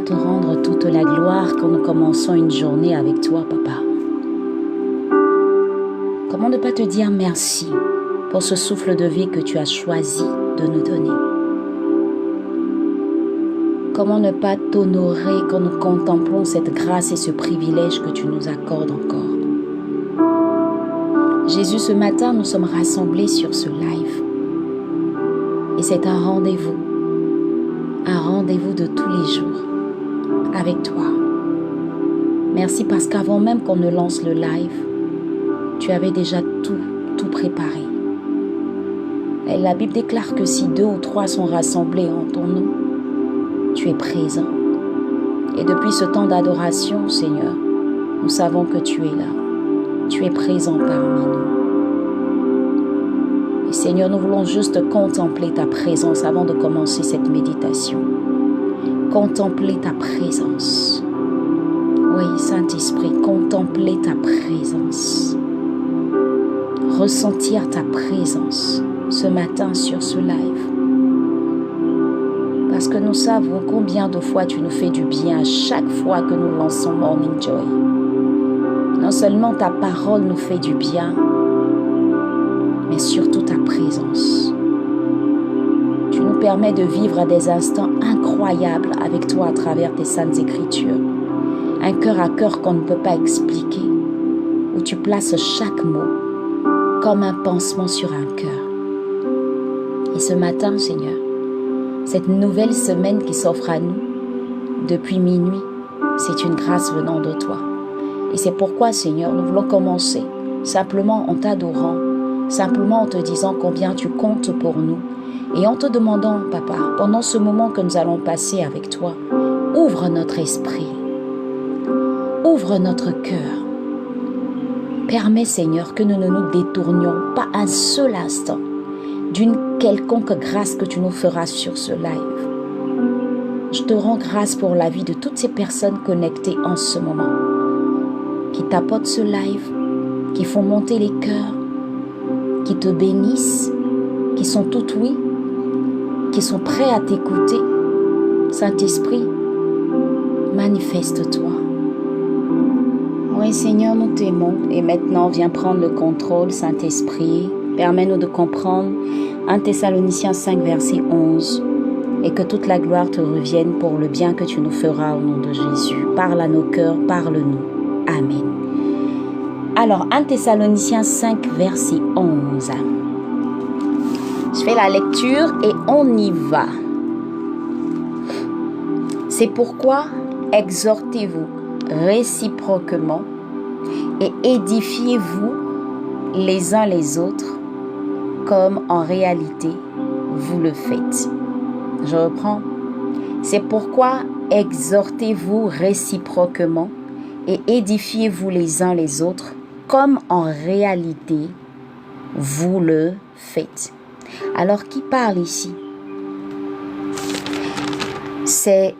te rendre toute la gloire quand nous commençons une journée avec toi, Papa. Comment ne pas te dire merci pour ce souffle de vie que tu as choisi de nous donner? Comment ne pas t'honorer quand nous contemplons cette grâce et ce privilège que tu nous accordes encore? Jésus, ce matin, nous sommes rassemblés sur ce live. Et c'est un rendez-vous de tous les jours avec toi. Merci parce qu'avant même qu'on ne lance le live, tu avais déjà tout préparé. Et la Bible déclare que si 2 ou 3 sont rassemblés en ton nom, tu es présent. Et depuis ce temps d'adoration, Seigneur, nous savons que tu es là. Tu es présent parmi nous. Et Seigneur, nous voulons juste contempler ta présence avant de commencer cette méditation. Contempler ta présence. Oui, Saint-Esprit, contempler ta présence. Ressentir ta présence ce matin sur ce live. Parce que nous savons combien de fois tu nous fais du bien à chaque fois que nous lançons Morning Joy. Non seulement ta parole nous fait du bien, mais surtout ta présence. Tu nous permets de vivre des instants incroyables avec toi à travers tes saintes écritures. Un cœur à cœur qu'on ne peut pas expliquer, où tu places chaque mot comme un pansement sur un cœur. Et ce matin, Seigneur, cette nouvelle semaine qui s'offre à nous depuis minuit, c'est une grâce venant de toi. Et c'est pourquoi, Seigneur, nous voulons commencer simplement en t'adorant, simplement en te disant combien tu comptes pour nous et en te demandant, Papa, pendant ce moment que nous allons passer avec toi, ouvre notre esprit, ouvre notre cœur. Permets, Seigneur, que nous ne nous détournions pas un seul instant d'une quelconque grâce que tu nous feras sur ce live. Je te rends grâce pour la vie de toutes ces personnes connectées en ce moment, qui tapotent ce live, qui font monter les cœurs, qui te bénissent, qui sont tout oui, qui sont prêts à t'écouter. Saint-Esprit, manifeste-toi. Oui, Seigneur, nous t'aimons et maintenant viens prendre le contrôle, Saint-Esprit. Permets-nous de comprendre 1 Thessaloniciens 5, verset 11 et que toute la gloire te revienne pour le bien que tu nous feras au nom de Jésus. Parle à nos cœurs, parle-nous. Amen. Alors, 1 Thessaloniciens 5, verset 11. Je fais la lecture et on y va. C'est pourquoi exhortez-vous réciproquement et édifiez-vous les uns les autres comme en réalité vous le faites. Je reprends. C'est pourquoi exhortez-vous réciproquement et édifiez-vous les uns les autres comme en réalité vous le faites. Alors, qui parle ici? C'est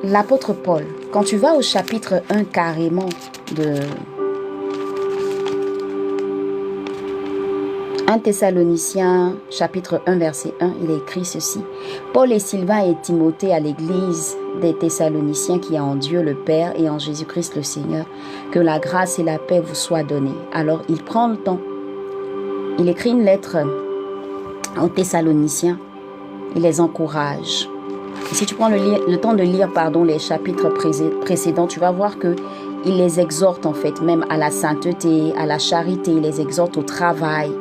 l'apôtre Paul. Quand tu vas au chapitre 1 carrément de 1 Thessaloniciens, chapitre 1, verset 1, il est écrit ceci. Paul et Sylvain et Timothée à l'église des Thessaloniciens qui est en Dieu le Père et en Jésus-Christ le Seigneur, que la grâce et la paix vous soient données. Alors, il prend le temps. Il écrit une lettre aux Thessaloniciens. Il les encourage. Et si tu prends le temps de lire les chapitres précédents, tu vas voir que il les exhorte en fait même à la sainteté, à la charité, il les exhorte au travail.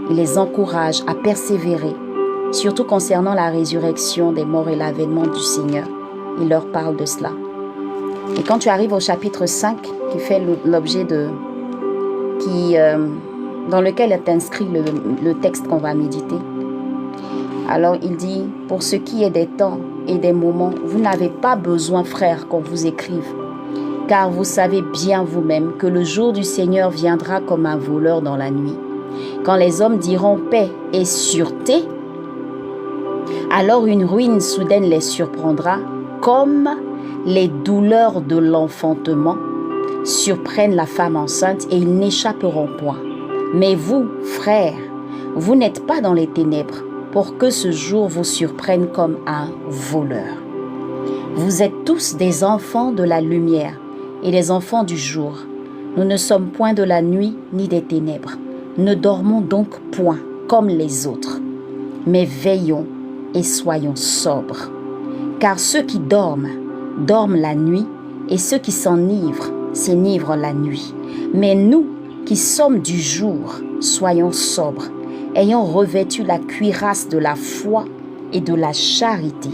Il les encourage à persévérer, surtout concernant la résurrection des morts et l'avènement du Seigneur. Il leur parle de cela. Et quand tu arrives au chapitre 5, qui fait l'objet dans lequel est inscrit le texte qu'on va méditer, alors il dit, pour ce qui est des temps et des moments, vous n'avez pas besoin, frères, qu'on vous écrive, car vous savez bien vous-même que le jour du Seigneur viendra comme un voleur dans la nuit. Quand les hommes diront paix et sûreté, alors une ruine soudaine les surprendra, comme les douleurs de l'enfantement surprennent la femme enceinte et ils n'échapperont point. Mais vous, frères, vous n'êtes pas dans les ténèbres pour que ce jour vous surprenne comme un voleur. Vous êtes tous des enfants de la lumière et des enfants du jour. Nous ne sommes point de la nuit ni des ténèbres. Ne dormons donc point comme les autres, mais veillons et soyons sobres. Car ceux qui dorment, dorment la nuit, et ceux qui s'enivrent la nuit. Mais nous qui sommes du jour, soyons sobres, ayant revêtu la cuirasse de la foi et de la charité,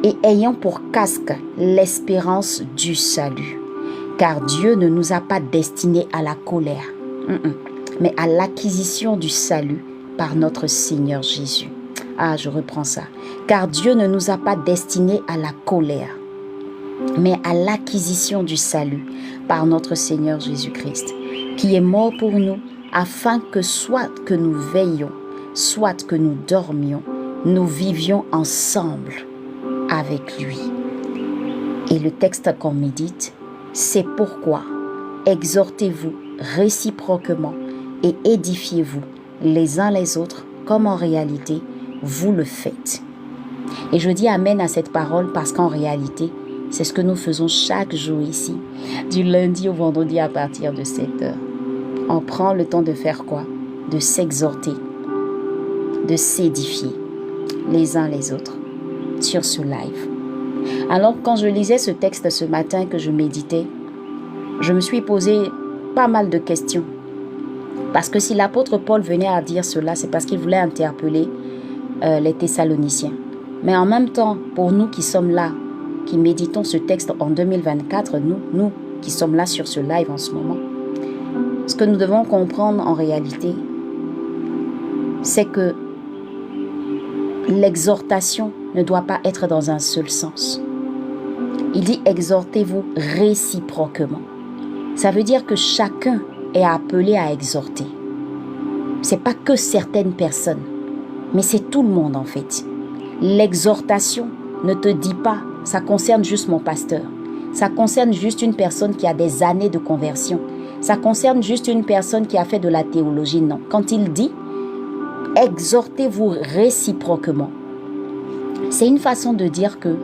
et ayant pour casque l'espérance du salut. Car Dieu ne nous a pas destinés à la colère, mais à l'acquisition du salut par notre Seigneur Jésus. Ah, je reprends ça. Car Dieu ne nous a pas destinés à la colère, mais à l'acquisition du salut par notre Seigneur Jésus-Christ, qui est mort pour nous, afin que soit que nous veillions, soit que nous dormions, nous vivions ensemble avec lui. Et le texte qu'on médite, c'est pourquoi exhortez-vous réciproquement et édifiez-vous les uns les autres, comme en réalité vous le faites. Et je dis amen à cette parole parce qu'en réalité, c'est ce que nous faisons chaque jour ici, du lundi au vendredi à partir de 7h. On prend le temps de faire quoi? De s'exhorter, de s'édifier les uns les autres sur ce live. Alors quand je lisais ce texte ce matin que je méditais, je me suis posé pas mal de questions. Parce que si l'apôtre Paul venait à dire cela, c'est parce qu'il voulait interpeller les Thessaloniciens. Mais en même temps, pour nous qui sommes là, qui méditons ce texte en 2024, nous qui sommes là sur ce live en ce moment, ce que nous devons comprendre en réalité, c'est que l'exhortation ne doit pas être dans un seul sens. Il dit exhortez-vous réciproquement. Ça veut dire que chacun est appelé à exhorter. C'est pas que certaines personnes, mais c'est tout le monde en fait. L'exhortation ne te dit pas, ça concerne juste mon pasteur. Ça concerne juste une personne qui a des années de conversion. Ça concerne juste une personne qui a fait de la théologie. Non. Quand il dit, exhortez-vous réciproquement, c'est une façon de dire que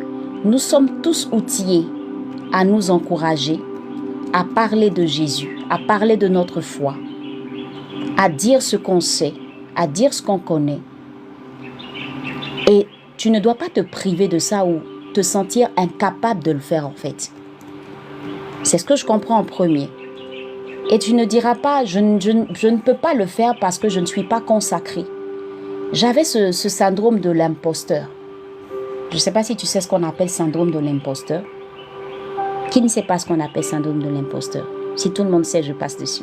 nous sommes tous outillés à nous encourager, à parler de Jésus, à parler de notre foi, à dire ce qu'on sait, à dire ce qu'on connaît. Et tu ne dois pas te priver de ça ou te sentir incapable de le faire en fait. C'est ce que je comprends en premier. Et tu ne diras pas, je ne peux pas le faire parce que je ne suis pas consacré. J'avais ce syndrome de l'imposteur. Je ne sais pas si tu sais ce qu'on appelle syndrome de l'imposteur. Qui ne sait pas ce qu'on appelle syndrome de l'imposteur? Si tout le monde sait, je passe dessus.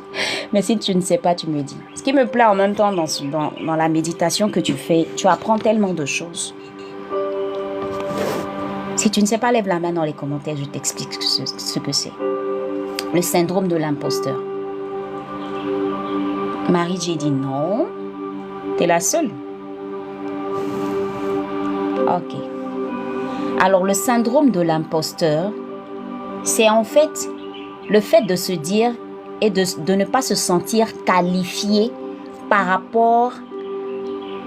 Mais si tu ne sais pas, tu me dis. Ce qui me plaît en même temps dans la méditation que tu fais, tu apprends tellement de choses. Si tu ne sais pas, lève la main dans les commentaires, je t'explique ce que c'est. Le syndrome de l'imposteur. Marie, j'ai dit non. T'es la seule. Ok. Alors, le syndrome de l'imposteur, c'est en fait le fait de se dire et de ne pas se sentir qualifié par rapport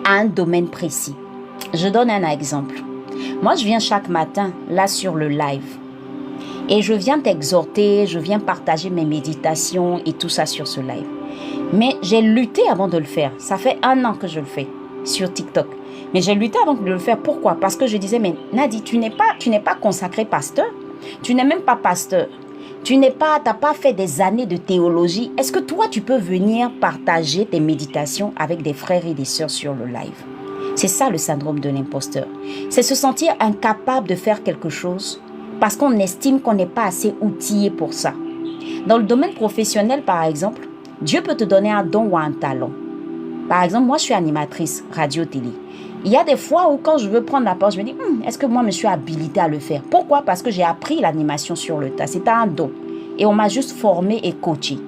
à un domaine précis. Je donne un exemple. Moi, je viens chaque matin, là, sur le live. Et je viens t'exhorter, je viens partager mes méditations et tout ça sur ce live. Mais j'ai lutté avant de le faire. Ça fait 1 an que je le fais sur TikTok. Mais j'ai lutté avant de le faire. Pourquoi? Parce que je disais, mais Nadi, tu n'es pas consacré pasteur. Tu n'es même pas pasteur. T'as pas fait des années de théologie. Est-ce que toi, tu peux venir partager tes méditations avec des frères et des sœurs sur le live? C'est ça le syndrome de l'imposteur. C'est se sentir incapable de faire quelque chose parce qu'on estime qu'on n'est pas assez outillé pour ça. Dans le domaine professionnel, par exemple, Dieu peut te donner un don ou un talent. Par exemple, moi, je suis animatrice radio-télé. Il y a des fois où quand je veux prendre la parole, je me dis, est-ce que moi, je suis habilitée à le faire? Pourquoi? Parce que j'ai appris l'animation sur le tas. C'était un don. Et on m'a juste formé et coaché.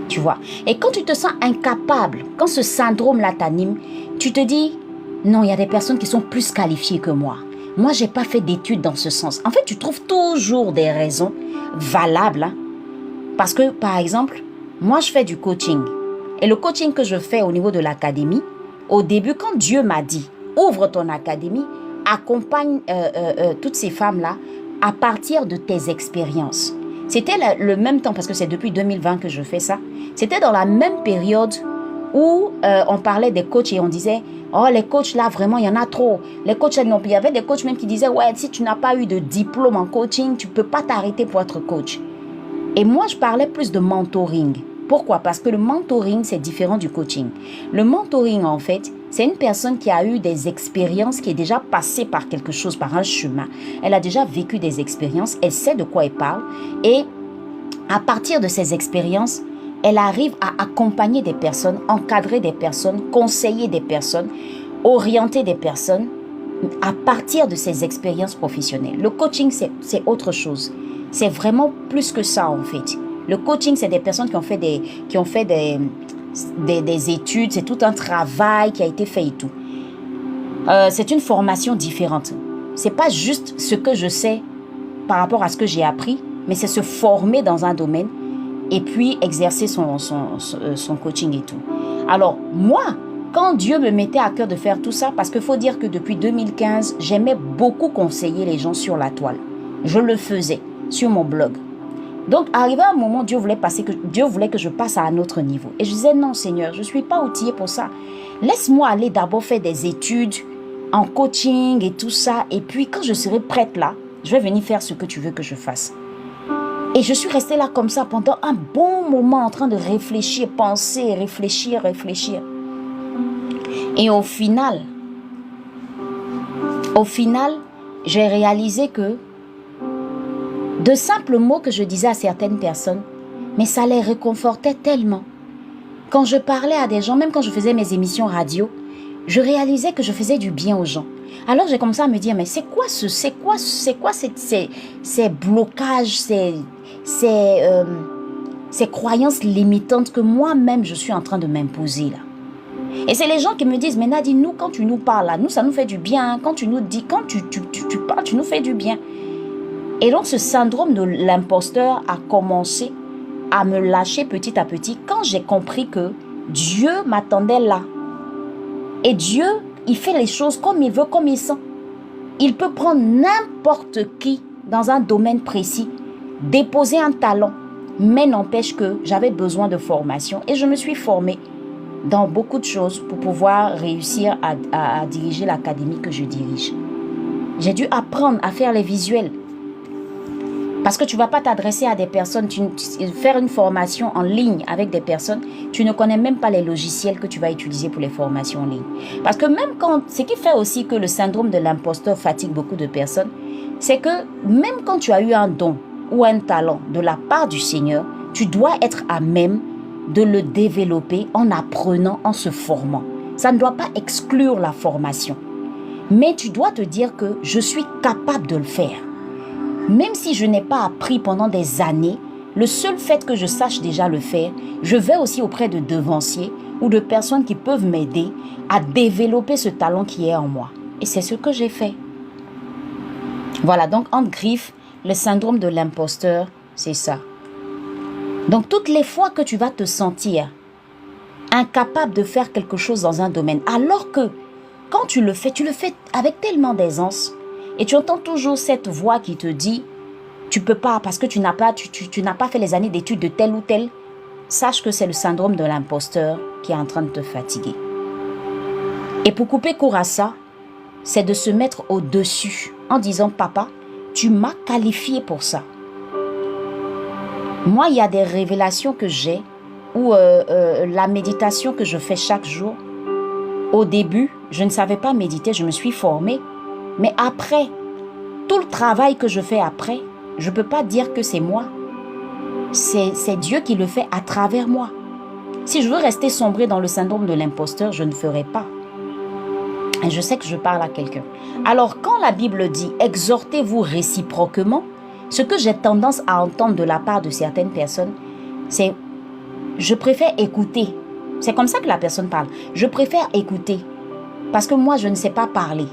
Tu vois? Et quand tu te sens incapable, quand ce syndrome-là t'anime, tu te dis, non, il y a des personnes qui sont plus qualifiées que moi. Moi, je n'ai pas fait d'études dans ce sens. En fait, tu trouves toujours des raisons valables. Hein? Parce que, par exemple, moi, je fais du coaching. Et le coaching que je fais au niveau de l'académie, au début, quand Dieu m'a dit, ouvre ton académie, accompagne toutes ces femmes-là à partir de tes expériences. C'était le même temps, parce que c'est depuis 2020 que je fais ça. C'était dans la même période où on parlait des coachs et on disait « Oh, les coachs là, vraiment, il y en a trop. Les coachs, non. » Il y avait des coachs même qui disaient « Ouais, si tu n'as pas eu de diplôme en coaching, tu ne peux pas t'arrêter pour être coach. » Et moi, je parlais plus de mentoring. Pourquoi? Parce que le mentoring, c'est différent du coaching. Le mentoring, en fait, c'est une personne qui a eu des expériences, qui est déjà passée par quelque chose, par un chemin. Elle a déjà vécu des expériences, elle sait de quoi elle parle. Et à partir de ces expériences, elle arrive à accompagner des personnes, encadrer des personnes, conseiller des personnes, orienter des personnes à partir de ses expériences professionnelles. Le coaching, c'est autre chose. C'est vraiment plus que ça, en fait. Le coaching, c'est des personnes qui ont fait des études, c'est tout un travail qui a été fait et tout. C'est une formation différente. C'est pas juste ce que je sais par rapport à ce que j'ai appris, mais c'est se former dans un domaine et puis exercer son coaching et tout. Alors, moi, quand Dieu me mettait à cœur de faire tout ça, parce qu'il faut dire que depuis 2015, j'aimais beaucoup conseiller les gens sur la toile. Je le faisais sur mon blog. Donc, arrivé à un moment, Dieu voulait que je passe à un autre niveau. Et je disais, non Seigneur, je ne suis pas outillée pour ça. Laisse-moi aller d'abord faire des études en coaching et tout ça. Et puis, quand je serai prête là, je vais venir faire ce que tu veux que je fasse. Et je suis restée là comme ça pendant un bon moment en train de réfléchir, penser, réfléchir. Et au final, j'ai réalisé que de simples mots que je disais à certaines personnes, mais ça les réconfortait tellement. Quand je parlais à des gens, même quand je faisais mes émissions radio, je réalisais que je faisais du bien aux gens. Alors j'ai commencé à me dire, mais c'est quoi ces blocages, ces croyances limitantes que moi-même je suis en train de m'imposer là. Et c'est les gens qui me disent, mais Nadine, nous quand tu nous parles là, nous ça nous fait du bien, hein. Quand tu nous dis, quand tu parles, tu nous fais du bien. Et donc, ce syndrome de l'imposteur a commencé à me lâcher petit à petit quand j'ai compris que Dieu m'attendait là. Et Dieu, il fait les choses comme il veut, comme il sent. Il peut prendre n'importe qui dans un domaine précis, déposer un talent, mais n'empêche que j'avais besoin de formation et je me suis formée dans beaucoup de choses pour pouvoir réussir à diriger l'académie que je dirige. J'ai dû apprendre à faire les visuels. Parce que tu ne vas pas t'adresser à des personnes, faire une formation en ligne avec des personnes, tu ne connais même pas les logiciels que tu vas utiliser pour les formations en ligne. Parce que même quand, ce qui fait aussi que le syndrome de l'imposteur fatigue beaucoup de personnes, c'est que même quand tu as eu un don ou un talent de la part du Seigneur, tu dois être à même de le développer en apprenant, en se formant. Ça ne doit pas exclure la formation. Mais tu dois te dire que je suis capable de le faire. Même si je n'ai pas appris pendant des années, le seul fait que je sache déjà le faire, je vais aussi auprès de devanciers ou de personnes qui peuvent m'aider à développer ce talent qui est en moi. Et c'est ce que j'ai fait. Voilà, donc entre griffes, le syndrome de l'imposteur, c'est ça. Donc toutes les fois que tu vas te sentir incapable de faire quelque chose dans un domaine, alors que quand tu le fais avec tellement d'aisance, et tu entends toujours cette voix qui te dit « Tu peux pas parce que tu n'as pas fait les années d'études de tel ou tel. » Sache que c'est le syndrome de l'imposteur qui est en train de te fatiguer. Et pour couper court à ça, c'est de se mettre au-dessus en disant « Papa, tu m'as qualifié pour ça. » Moi, il y a des révélations que j'ai ou la méditation que je fais chaque jour. Au début, je ne savais pas méditer, je me suis formée. Mais après, tout le travail que je fais après, je ne peux pas dire que c'est moi. C'est Dieu qui le fait à travers moi. Si je veux rester sombré dans le syndrome de l'imposteur, je ne ferai pas. Et je sais que je parle à quelqu'un. Alors, quand la Bible dit « Exhortez-vous réciproquement », ce que j'ai tendance à entendre de la part de certaines personnes, c'est « Je préfère écouter ». C'est comme ça que la personne parle. « Je préfère écouter parce que moi, je ne sais pas parler. »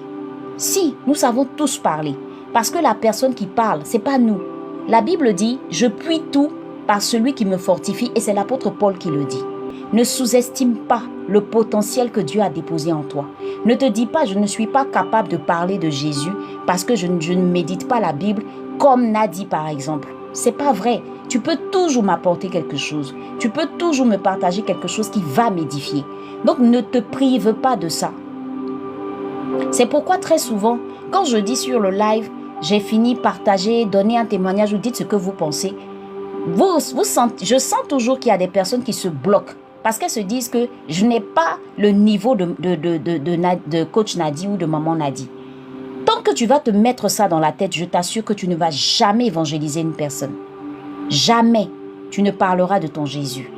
Si, nous savons tous parler, parce que la personne qui parle, ce n'est pas nous. La Bible dit, je puis tout par celui qui me fortifie, et c'est l'apôtre Paul qui le dit. Ne sous-estime pas le potentiel que Dieu a déposé en toi. Ne te dis pas, je ne suis pas capable de parler de Jésus parce que je ne médite pas la Bible comme Nadi par exemple. C'est pas vrai. Tu peux toujours m'apporter quelque chose. Tu peux toujours me partager quelque chose qui va m'édifier. Donc ne te prive pas de ça. C'est pourquoi très souvent, quand je dis sur le live, j'ai fini partager, donner un témoignage ou dites ce que vous pensez, je sens toujours qu'il y a des personnes qui se bloquent parce qu'elles se disent que je n'ai pas le niveau de coach Nadi ou de maman Nadi. Tant que tu vas te mettre ça dans la tête, je t'assure que tu ne vas jamais évangéliser une personne. Jamais tu ne parleras de ton Jésus.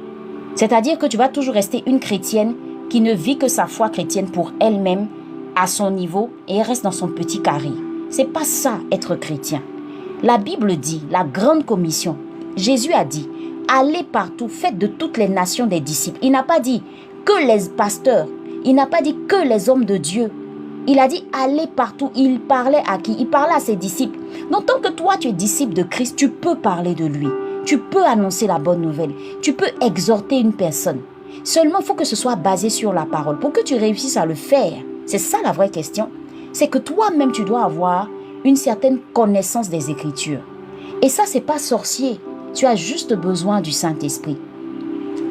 C'est-à-dire que tu vas toujours rester une chrétienne qui ne vit que sa foi chrétienne pour elle-même, à son niveau, et elle reste dans son petit carré. C'est pas ça, être chrétien. La Bible dit, la grande commission, Jésus a dit, allez partout, faites de toutes les nations des disciples. Il n'a pas dit que les pasteurs, il n'a pas dit que les hommes de Dieu. Il a dit allez partout. Il parlait à qui? Il parlait à ses disciples. Donc tant que toi tu es disciple de Christ, tu peux parler de lui. Tu peux annoncer la bonne nouvelle. Tu peux exhorter une personne. Seulement il faut que ce soit basé sur la parole. Pour que tu réussisses à le faire, c'est ça la vraie question. C'est que toi-même tu dois avoir une certaine connaissance des Écritures. Et ça c'est pas sorcier. Tu as juste besoin du Saint-Esprit.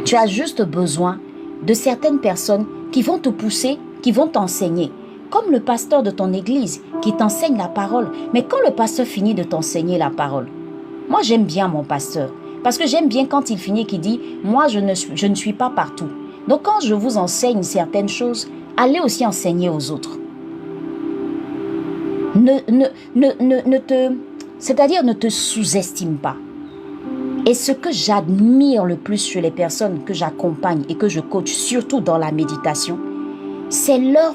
Tu as juste besoin de certaines personnes qui vont te pousser, qui vont t'enseigner. Comme le pasteur de ton église qui t'enseigne la parole. Mais quand le pasteur finit de t'enseigner la parole, moi j'aime bien mon pasteur. Parce que j'aime bien quand il finit qu'il dit, moi je ne suis pas partout. Donc quand je vous enseigne certaines choses, allez aussi enseigner aux autres. C'est-à-dire ne te sous-estime pas. Et ce que j'admire le plus chez les personnes que j'accompagne et que je coach, surtout dans la méditation, c'est leur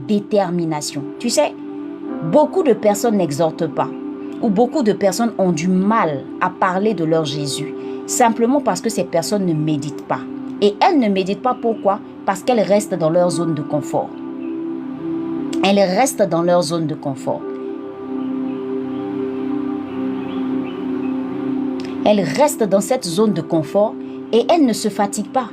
détermination. Tu sais, beaucoup de personnes n'exhortent pas ou beaucoup de personnes ont du mal à parler de leur Jésus simplement parce que ces personnes ne méditent pas. Et elles ne méditent pas pourquoi? Parce qu'elles restent dans leur zone de confort. Elles restent dans leur zone de confort. Elles restent dans cette zone de confort et elles ne se fatiguent pas.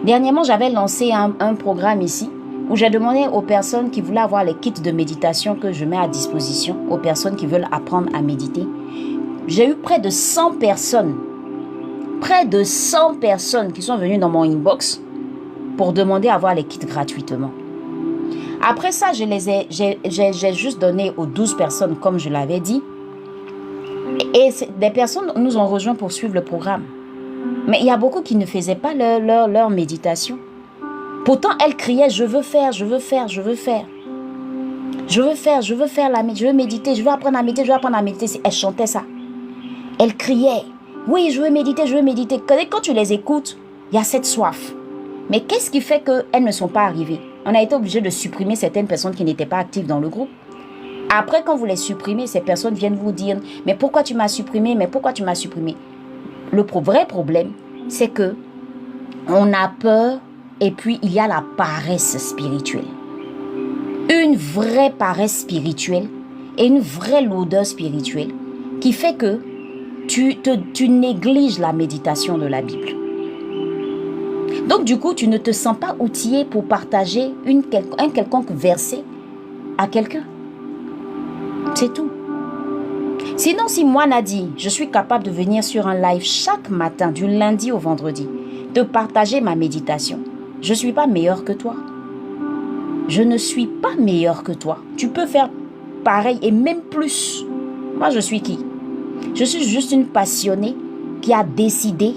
Dernièrement, j'avais lancé un programme ici où j'ai demandé aux personnes qui voulaient avoir les kits de méditation que je mets à disposition, aux personnes qui veulent apprendre à méditer. J'ai eu près de 100 personnes qui sont venues dans mon inbox pour demander à avoir les kits gratuitement. Après ça, j'ai juste donné aux 12 personnes, comme je l'avais dit. Et des personnes nous ont rejoints pour suivre le programme. Mais il y a beaucoup qui ne faisaient pas leur méditation. Pourtant, elles criaient, je veux faire, je veux faire, je veux faire. Je veux faire, je veux faire je veux méditer, je veux apprendre à méditer, je veux apprendre à méditer. Elles chantaient ça. Elles criaient, oui, je veux méditer, je veux méditer. Quand tu les écoutes, il y a cette soif. Mais qu'est-ce qui fait qu'elles ne sont pas arrivées? On a été obligé de supprimer certaines personnes qui n'étaient pas actives dans le groupe. Après, quand vous les supprimez, ces personnes viennent vous dire, mais pourquoi tu m'as supprimé? Mais pourquoi tu m'as supprimé? Le vrai problème, c'est que on a peur et puis il y a la paresse spirituelle. Une vraie paresse spirituelle et une vraie lourdeur spirituelle qui fait que tu négliges la méditation de la Bible. Donc du coup, tu ne te sens pas outillé pour partager un quelconque verset à quelqu'un. C'est tout. Sinon, si moi, Nadi, je suis capable de venir sur un live chaque matin, du lundi au vendredi, de partager ma méditation, je ne suis pas meilleure que toi. Je ne suis pas meilleure que toi. Tu peux faire pareil et même plus. Moi, je suis qui? Je suis juste une passionnée qui a décidé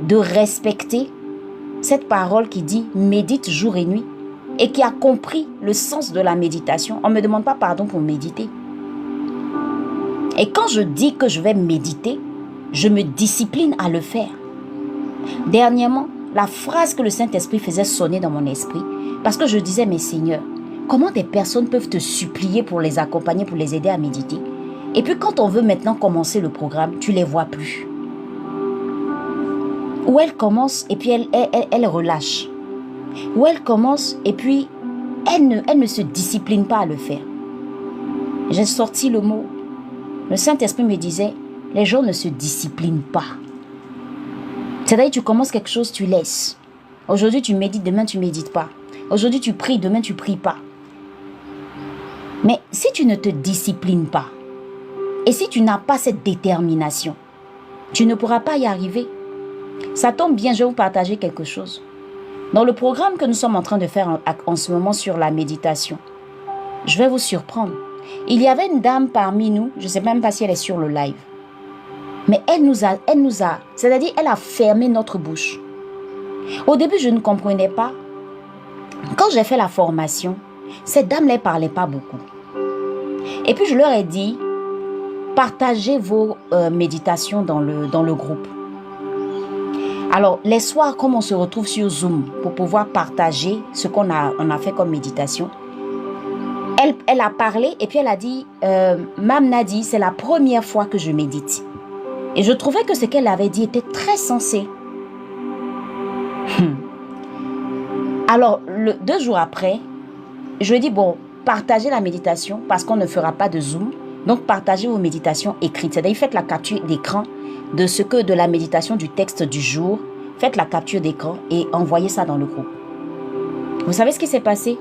de respecter cette parole qui dit « médite jour et nuit » et qui a compris le sens de la méditation. On ne me demande pas pardon pour méditer. Et quand je dis que je vais méditer, je me discipline à le faire. Dernièrement, la phrase que le Saint-Esprit faisait sonner dans mon esprit, parce que je disais, mais Seigneur, comment des personnes peuvent te supplier pour les accompagner, pour les aider à méditer? Et puis quand on veut maintenant commencer le programme, tu ne les vois plus. Ou elles commencent et puis elles relâchent. Ou elles commencent et puis elles ne se disciplinent pas à le faire. J'ai sorti le mot. Le Saint-Esprit me disait, les gens ne se disciplinent pas. C'est-à-dire tu commences quelque chose, tu laisses. Aujourd'hui tu médites, demain tu médites pas. Aujourd'hui tu pries, demain tu pries pas. Mais si tu ne te disciplines pas, et si tu n'as pas cette détermination, tu ne pourras pas y arriver. Ça tombe bien, je vais vous partager quelque chose. Dans le programme que nous sommes en train de faire en ce moment sur la méditation, je vais vous surprendre. Il y avait une dame parmi nous, je ne sais même pas si elle est sur le live, mais elle nous a, c'est-à-dire elle a fermé notre bouche. Au début, je ne comprenais pas. Quand j'ai fait la formation, cette dame ne parlait pas beaucoup. Et puis je leur ai dit, partagez vos méditations dans le groupe. Alors, les soirs, comme on se retrouve sur Zoom pour pouvoir partager ce qu'on a fait comme méditation, elle a parlé et puis elle a dit, Mme Nadi, c'est la première fois que je médite. Et je trouvais que ce qu'elle avait dit était très sensé. Alors, 2 jours après, je lui ai dit, bon, partagez la méditation parce qu'on ne fera pas de Zoom. Donc, partagez vos méditations écrites. C'est-à-dire, faites la capture d'écran de la méditation du texte du jour. Faites la capture d'écran et envoyez ça dans le groupe. Vous savez ce qui s'est passé?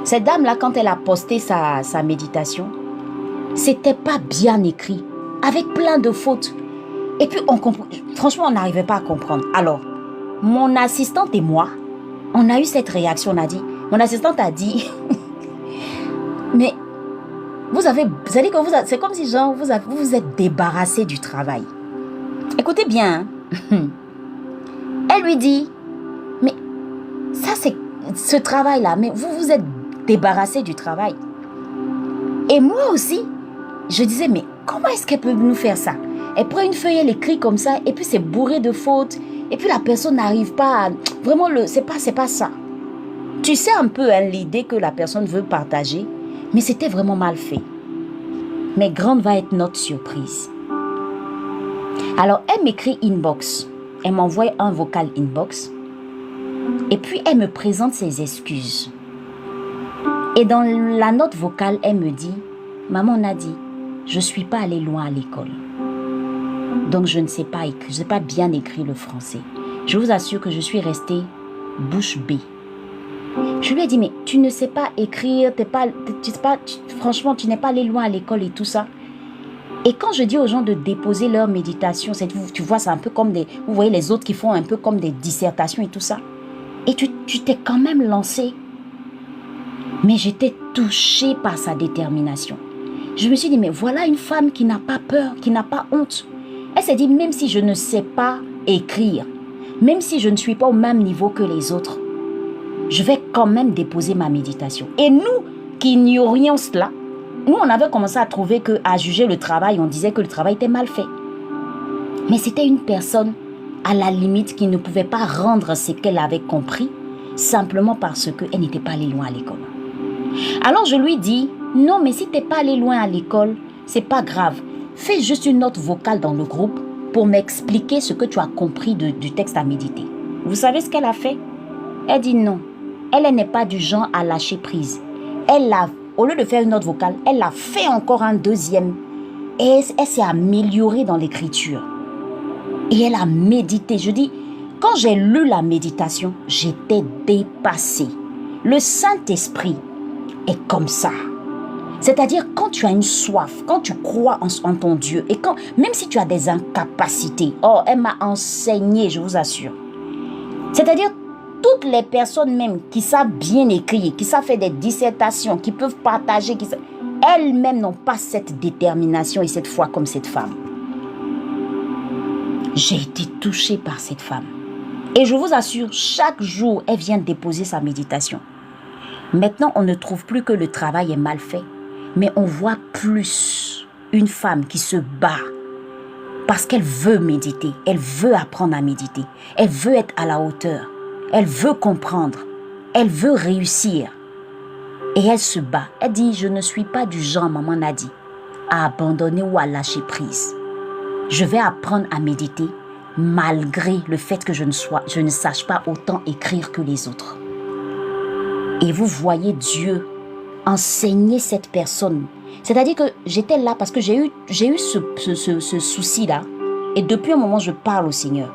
Cette dame-là, quand elle a posté sa méditation, c'était pas bien écrit, avec plein de fautes. Et puis, franchement, on n'arrivait pas à comprendre. Alors, mon assistante et moi, on a eu cette réaction. Mon assistante a dit, mais c'est comme si genre, vous vous êtes débarrassé du travail. Écoutez bien. Elle lui dit, mais ça c'est ce travail-là, mais vous vous êtes débarrassé du travail. Et moi aussi, je disais, mais comment est-ce qu'elle peut nous faire ça? Elle prend une feuille, elle écrit comme ça, et puis c'est bourré de fautes, et puis la personne n'arrive pas à... Vraiment, c'est pas ça. Tu sais un peu l'idée que la personne veut partager, mais c'était vraiment mal fait. Mais grande va être notre surprise. Alors, elle m'écrit inbox. Elle m'envoie un vocal inbox. Et puis, elle me présente ses excuses. Et dans la note vocale, elle me dit, maman Nadi, je ne suis pas allée loin à l'école. Donc, je ne sais pas écrire, je n'ai pas bien écrit le français. Je vous assure que je suis restée bouche bée. Je lui ai dit, mais tu ne sais pas écrire, franchement, tu n'es pas allé loin à l'école et tout ça. Et quand je dis aux gens de déposer leur méditation, tu vois, c'est un peu comme vous voyez les autres qui font un peu comme des dissertations et tout ça. Et tu t'es quand même lancé. Mais j'étais touchée par sa détermination. Je me suis dit, mais voilà une femme qui n'a pas peur, qui n'a pas honte. Elle s'est dit, même si je ne sais pas écrire, même si je ne suis pas au même niveau que les autres, je vais quand même déposer ma méditation. Et nous qui ignorions cela, nous on avait commencé à trouver qu'à juger le travail, on disait que le travail était mal fait. Mais c'était une personne à la limite qui ne pouvait pas rendre ce qu'elle avait compris simplement parce qu'elle n'était pas allée loin à l'école. Alors je lui dis, non mais si tu n'es pas allé loin à l'école, c'est pas grave. Fais juste une note vocale dans le groupe pour m'expliquer ce que tu as compris du texte à méditer. Vous savez ce qu'elle a fait? Elle dit non. Elle n'est pas du genre à lâcher prise. Au lieu de faire une note vocale, elle a fait encore un deuxième. Et elle s'est améliorée dans l'écriture. Et elle a médité. Je dis, quand j'ai lu la méditation, j'étais dépassée. Le Saint-Esprit est comme ça. C'est-à-dire quand tu as une soif, quand tu crois en ton Dieu, et même si tu as des incapacités, elle m'a enseigné, je vous assure. C'est-à-dire toutes les personnes même qui savent bien écrire, qui savent faire des dissertations, qui peuvent partager, elles-mêmes n'ont pas cette détermination et cette foi comme cette femme. J'ai été touchée par cette femme. Et je vous assure, chaque jour, elle vient déposer sa méditation. Maintenant, on ne trouve plus que le travail est mal fait, mais on voit plus une femme qui se bat parce qu'elle veut méditer, elle veut apprendre à méditer, elle veut être à la hauteur. Elle veut comprendre. Elle veut réussir. Et elle se bat. Elle dit, je ne suis pas du genre, maman Nadi, à abandonner ou à lâcher prise. Je vais apprendre à méditer malgré le fait que je ne sache pas autant écrire que les autres. Et vous voyez Dieu enseigner cette personne. C'est-à-dire que j'étais là parce que j'ai eu ce souci-là. Et depuis un moment, je parle au Seigneur.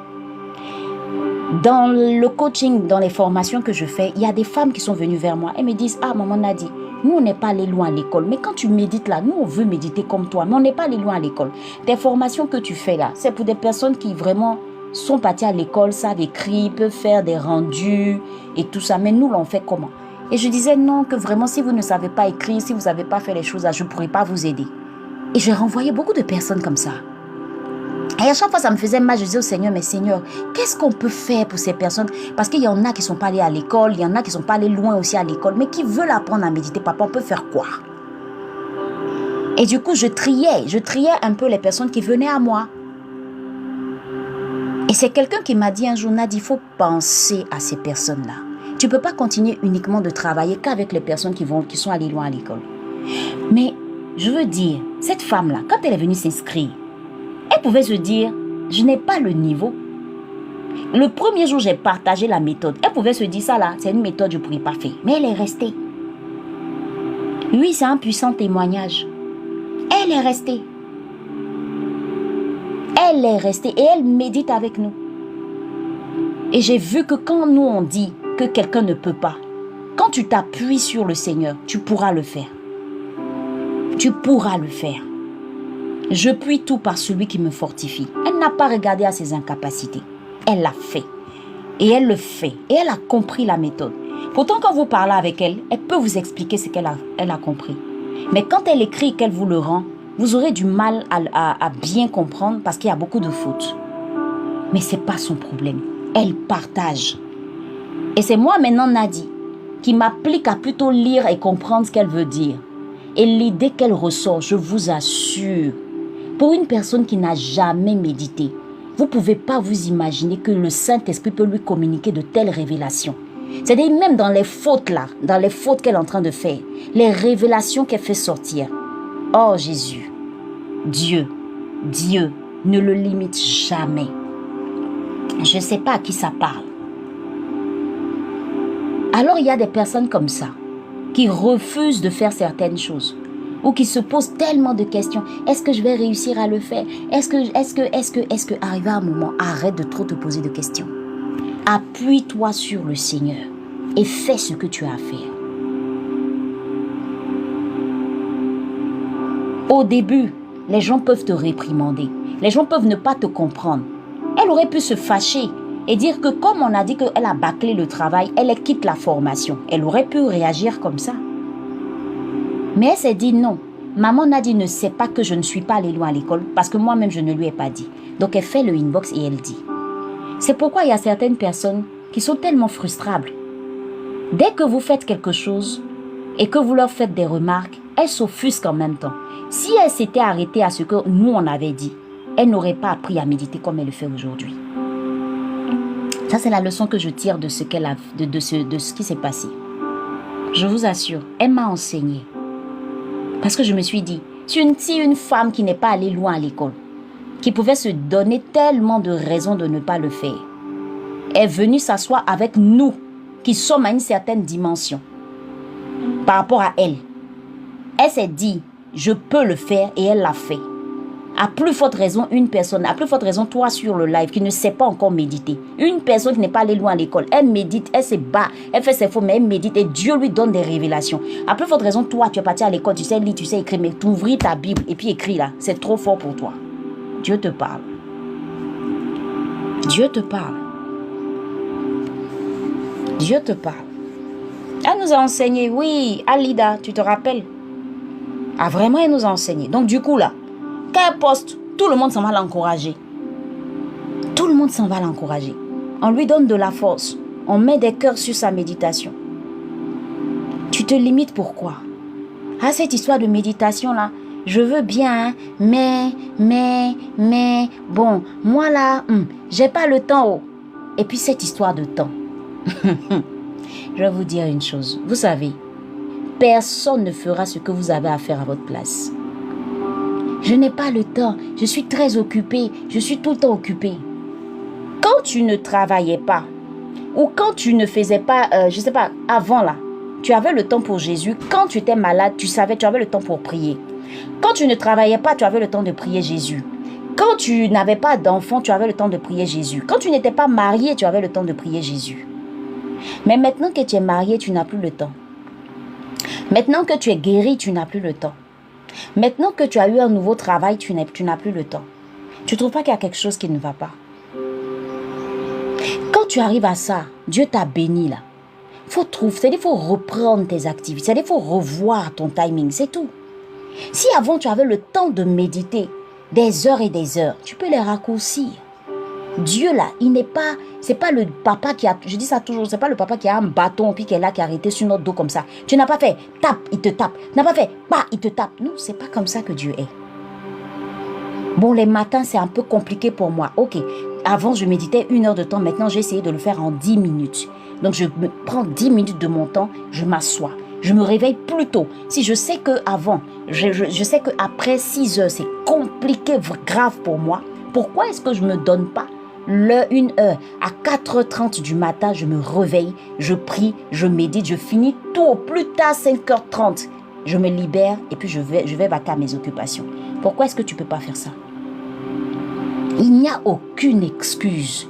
Dans le coaching, dans les formations que je fais, il y a des femmes qui sont venues vers moi. Elles me disent, ah, maman Nadi, nous, on n'est pas allé loin à l'école. Mais quand tu médites là, nous, on veut méditer comme toi. Mais on n'est pas allé loin à l'école. Tes formations que tu fais là, c'est pour des personnes qui vraiment sont parties à l'école, savent écrire, peuvent faire des rendus et tout ça. Mais nous, l'on fait comment? Et je disais non, que vraiment, si vous ne savez pas écrire, si vous n'avez pas fait les choses là, je ne pourrais pas vous aider. Et j'ai renvoyé beaucoup de personnes comme ça. Et à chaque fois, ça me faisait mal. Je disais au Seigneur, mais Seigneur, qu'est-ce qu'on peut faire pour ces personnes? Parce qu'il y en a qui ne sont pas allés à l'école, il y en a qui ne sont pas allés loin aussi à l'école, mais qui veulent apprendre à méditer. Papa, on peut faire quoi? Et du coup, je triais un peu les personnes qui venaient à moi. Et c'est quelqu'un qui m'a dit un jour, Nadi, il faut penser à ces personnes-là. Tu ne peux pas continuer uniquement de travailler qu'avec les personnes qui sont allées loin à l'école. Mais je veux dire, cette femme-là, quand elle est venue s'inscrire, elle pouvait se dire, je n'ai pas le niveau. Le premier jour, j'ai partagé la méthode. Elle pouvait se dire, ça là, c'est une méthode, je ne pourrais pas faire. Mais elle est restée. Oui, c'est un puissant témoignage. Elle est restée. Elle est restée et elle médite avec nous. Et j'ai vu que quand nous on dit que quelqu'un ne peut pas, quand tu t'appuies sur le Seigneur, tu pourras le faire. Tu pourras le faire. Je puis tout par celui qui me fortifie. Elle n'a pas regardé à ses incapacités. Elle l'a fait. Et elle le fait. Et elle a compris la méthode. Pourtant, quand vous parlez avec elle, elle peut vous expliquer ce qu'elle a compris. Mais quand elle écrit et qu'elle vous le rend, vous aurez du mal à bien comprendre parce qu'il y a beaucoup de fautes. Mais ce n'est pas son problème. Elle partage. Et c'est moi maintenant, Nadi, qui m'applique à plutôt lire et comprendre ce qu'elle veut dire. Et l'idée qu'elle ressort, je vous assure, pour une personne qui n'a jamais médité, vous ne pouvez pas vous imaginer que le Saint-Esprit peut lui communiquer de telles révélations. C'est-à-dire même dans les fautes là, dans les fautes qu'elle est en train de faire, les révélations qu'elle fait sortir. Oh Jésus, Dieu ne le limite jamais. Je ne sais pas à qui ça parle. Alors il y a des personnes comme ça qui refusent de faire certaines choses ou qui se posent tellement de questions. Est-ce que je vais réussir à le faire? Est-ce que arrivé à un moment, arrête de trop te poser de questions. Appuie-toi sur le Seigneur et fais ce que tu as à faire. Au début, les gens peuvent te réprimander. Les gens peuvent ne pas te comprendre. Elle aurait pu se fâcher et dire que comme on a dit qu'elle a bâclé le travail, elle quitte la formation. Elle aurait pu réagir comme ça. Mais elle s'est dit non. Maman Nadi ne sait pas que je ne suis pas allée loin à l'école parce que moi-même je ne lui ai pas dit. Donc elle fait le inbox et elle dit. C'est pourquoi il y a certaines personnes qui sont tellement frustrables. Dès que vous faites quelque chose et que vous leur faites des remarques, elles s'offusquent en même temps. Si elle s'était arrêtée à ce que nous on avait dit, elle n'aurait pas appris à méditer comme elle le fait aujourd'hui. Ça, c'est la leçon que je tire de ce qui s'est passé. Je vous assure, elle m'a enseigné. Parce que je me suis dit, si une femme qui n'est pas allée loin à l'école, qui pouvait se donner tellement de raisons de ne pas le faire, est venue s'asseoir avec nous, qui sommes à une certaine dimension, par rapport à elle, elle s'est dit, je peux le faire et elle l'a fait. À plus forte raison, une personne, à plus forte raison, toi sur le live, qui ne sait pas encore méditer. Une personne qui n'est pas allée loin à l'école, elle médite, elle se bat, elle fait ses faux, mais elle médite et Dieu lui donne des révélations. À plus forte raison, toi, tu es parti à l'école, tu sais lire, tu sais écrire, mais tu ouvris ta Bible et puis écris là. C'est trop fort pour toi. Dieu te parle. Dieu te parle. Dieu te parle. Elle nous a enseigné, oui, Alida, tu te rappelles? Ah, vraiment, elle nous a enseigné. Donc, du coup, là, quand elle poste, tout le monde s'en va l'encourager. Tout le monde s'en va l'encourager. On lui donne de la force. On met des cœurs sur sa méditation. Tu te limites pourquoi? Ah, cette histoire de méditation là, je veux bien, hein, mais, bon, moi là, j'ai pas le temps. Oh. Et puis cette histoire de temps. Je vais vous dire une chose. Vous savez, personne ne fera ce que vous avez à faire à votre place. Je n'ai pas le temps. Je suis très occupée. Je suis tout le temps occupée. Quand tu ne travaillais pas, ou quand tu ne faisais pas, je ne sais pas, avant là, tu avais le temps pour Jésus. Quand tu étais malade, tu savais, tu avais le temps pour prier. Quand tu ne travaillais pas, tu avais le temps de prier Jésus. Quand tu n'avais pas d'enfant, tu avais le temps de prier Jésus. Quand tu n'étais pas marié, tu avais le temps de prier Jésus. Mais maintenant que tu es marié, tu n'as plus le temps. Maintenant que tu es guéri, tu n'as plus le temps. Maintenant que tu as eu un nouveau travail, tu n'as plus le temps. Tu ne trouves pas qu'il y a quelque chose qui ne va pas? Quand tu arrives à ça, Dieu t'a béni là. C'est-à-dire qu'il faut reprendre tes activités. C'est-à-dire qu'il faut revoir ton timing, c'est tout. Si avant tu avais le temps de méditer des heures et des heures, tu peux les raccourcir. Dieu là, c'est pas le papa qui a, je dis ça toujours, c'est pas le papa qui a un bâton puis qui est là, qui a arrêté sur notre dos comme ça. Tu n'as pas fait, tape, il te tape. Tu n'as pas fait, bah, il te tape. Non, c'est pas comme ça que Dieu est. Bon, les matins, c'est un peu compliqué pour moi. Ok, avant, je méditais 1 heure de temps. Maintenant, j'ai essayé de le faire en 10 minutes. Donc, je me prends 10 minutes de mon temps, je m'assois. Je me réveille plus tôt. Si je sais qu'avant, je sais qu'après 6 heures, c'est compliqué, grave pour moi. Pourquoi est-ce que je ne me donne pas 1 heure à 4h30 du matin, je me réveille, je prie, je médite, je finis tout au plus tard 5h30. Je me libère et puis je vais vaquer à mes occupations. Pourquoi est-ce que tu ne peux pas faire ça? Il n'y a aucune excuse.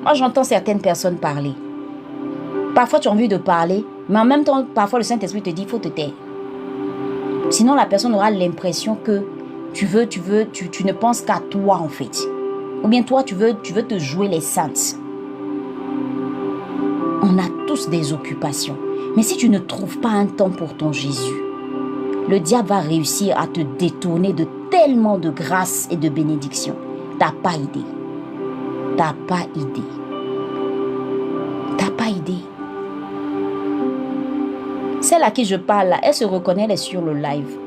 Moi, j'entends certaines personnes parler. Parfois, tu as envie de parler, mais en même temps, parfois, le Saint-Esprit te dit, il faut te taire. Sinon, la personne aura l'impression que tu ne penses qu'à toi, en fait. Ou bien toi, tu veux te jouer les saintes. On a tous des occupations. Mais si tu ne trouves pas un temps pour ton Jésus, le diable va réussir à te détourner de tellement de grâce et de bénédictions. T'as pas idée. T'as pas idée. T'as pas idée. Celle à qui je parle là, elle se reconnaît, elle est sur le live.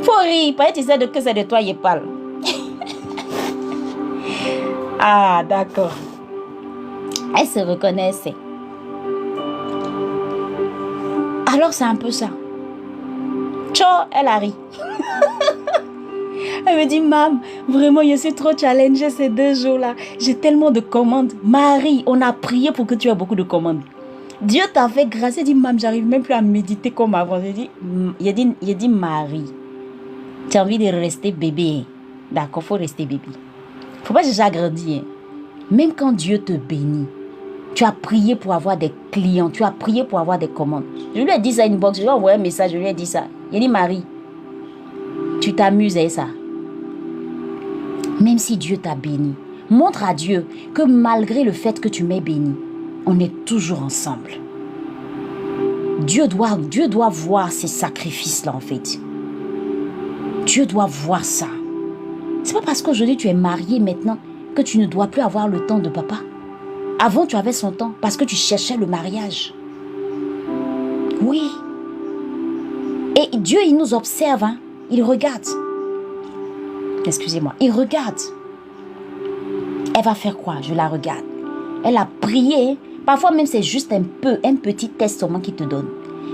Faut rire, peut-être tu sais que c'est de toi il parle. Ah, d'accord. Elle se reconnaissait. Alors c'est un peu ça. Tchao, elle a ri. Elle me dit, Mam, vraiment, je suis trop challengée ces 2 jours-là. J'ai tellement de commandes. Marie, on a prié pour que tu aies beaucoup de commandes. Dieu t'a fait grâce. Elle dit, Mam, j'arrive même plus à méditer comme avant. Il dit, Marie, tu as envie de rester bébé. D'accord, il faut rester bébé. Il ne faut pas déjà grandir. Même quand Dieu te bénit, tu as prié pour avoir des clients, tu as prié pour avoir des commandes. Je lui ai dit ça inbox, je lui ai envoyé un message, je lui ai dit ça. Il a dit, Marie, tu t'amuses avec ça. Même si Dieu t'a béni, montre à Dieu que malgré le fait que tu m'aies béni, on est toujours ensemble. Dieu doit voir ces sacrifices-là en fait. Dieu doit voir ça. C'est pas parce qu'aujourd'hui tu es marié maintenant que tu ne dois plus avoir le temps de papa. Avant tu avais son temps parce que tu cherchais le mariage. Oui. Et Dieu il nous observe, hein. Il regarde. Excusez-moi, il regarde. Elle va faire quoi? Je la regarde. Elle a prié. Parfois même c'est juste un petit test seulement qu'il te donne.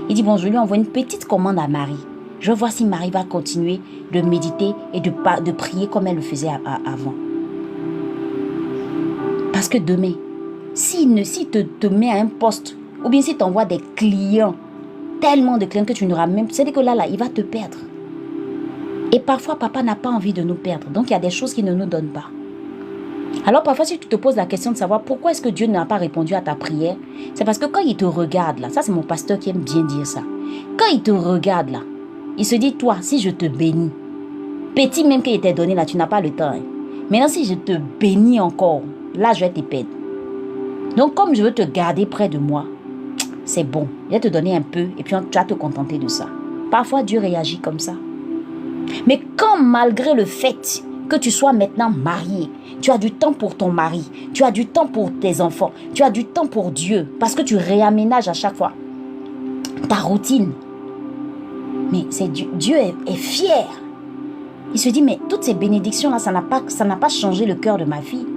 Il dit, bon, je lui envoie une petite commande à Marie. Je vais voir si Marie va continuer de méditer et de prier comme elle le faisait avant. Parce que demain, s'il te met à un poste, ou bien s'il t'envoie des clients, tellement de clients que tu n'auras même... C'est-à-dire que là, il va te perdre. Et parfois, papa n'a pas envie de nous perdre. Donc, il y a des choses qu'il ne nous donne pas. Alors, parfois, si tu te poses la question de savoir pourquoi est-ce que Dieu n'a pas répondu à ta prière, c'est parce que quand il te regarde, là, ça, c'est mon pasteur qui aime bien dire ça. Quand il te regarde, là, il se dit, toi, si je te bénis, petit même qu'il t'ait donné, là, tu n'as pas le temps. Hein. Maintenant, si je te bénis encore, là, je vais te perdre. Donc, comme je veux te garder près de moi, c'est bon. Je vais te donner un peu et puis tu vas te contenter de ça. Parfois, Dieu réagit comme ça. Mais quand malgré le fait que tu sois maintenant marié, tu as du temps pour ton mari, tu as du temps pour tes enfants, tu as du temps pour Dieu, parce que tu réaménages à chaque fois ta routine. Mais Dieu est fier. Il se dit, mais toutes ces bénédictions-là, ça n'a pas changé le cœur de ma fille.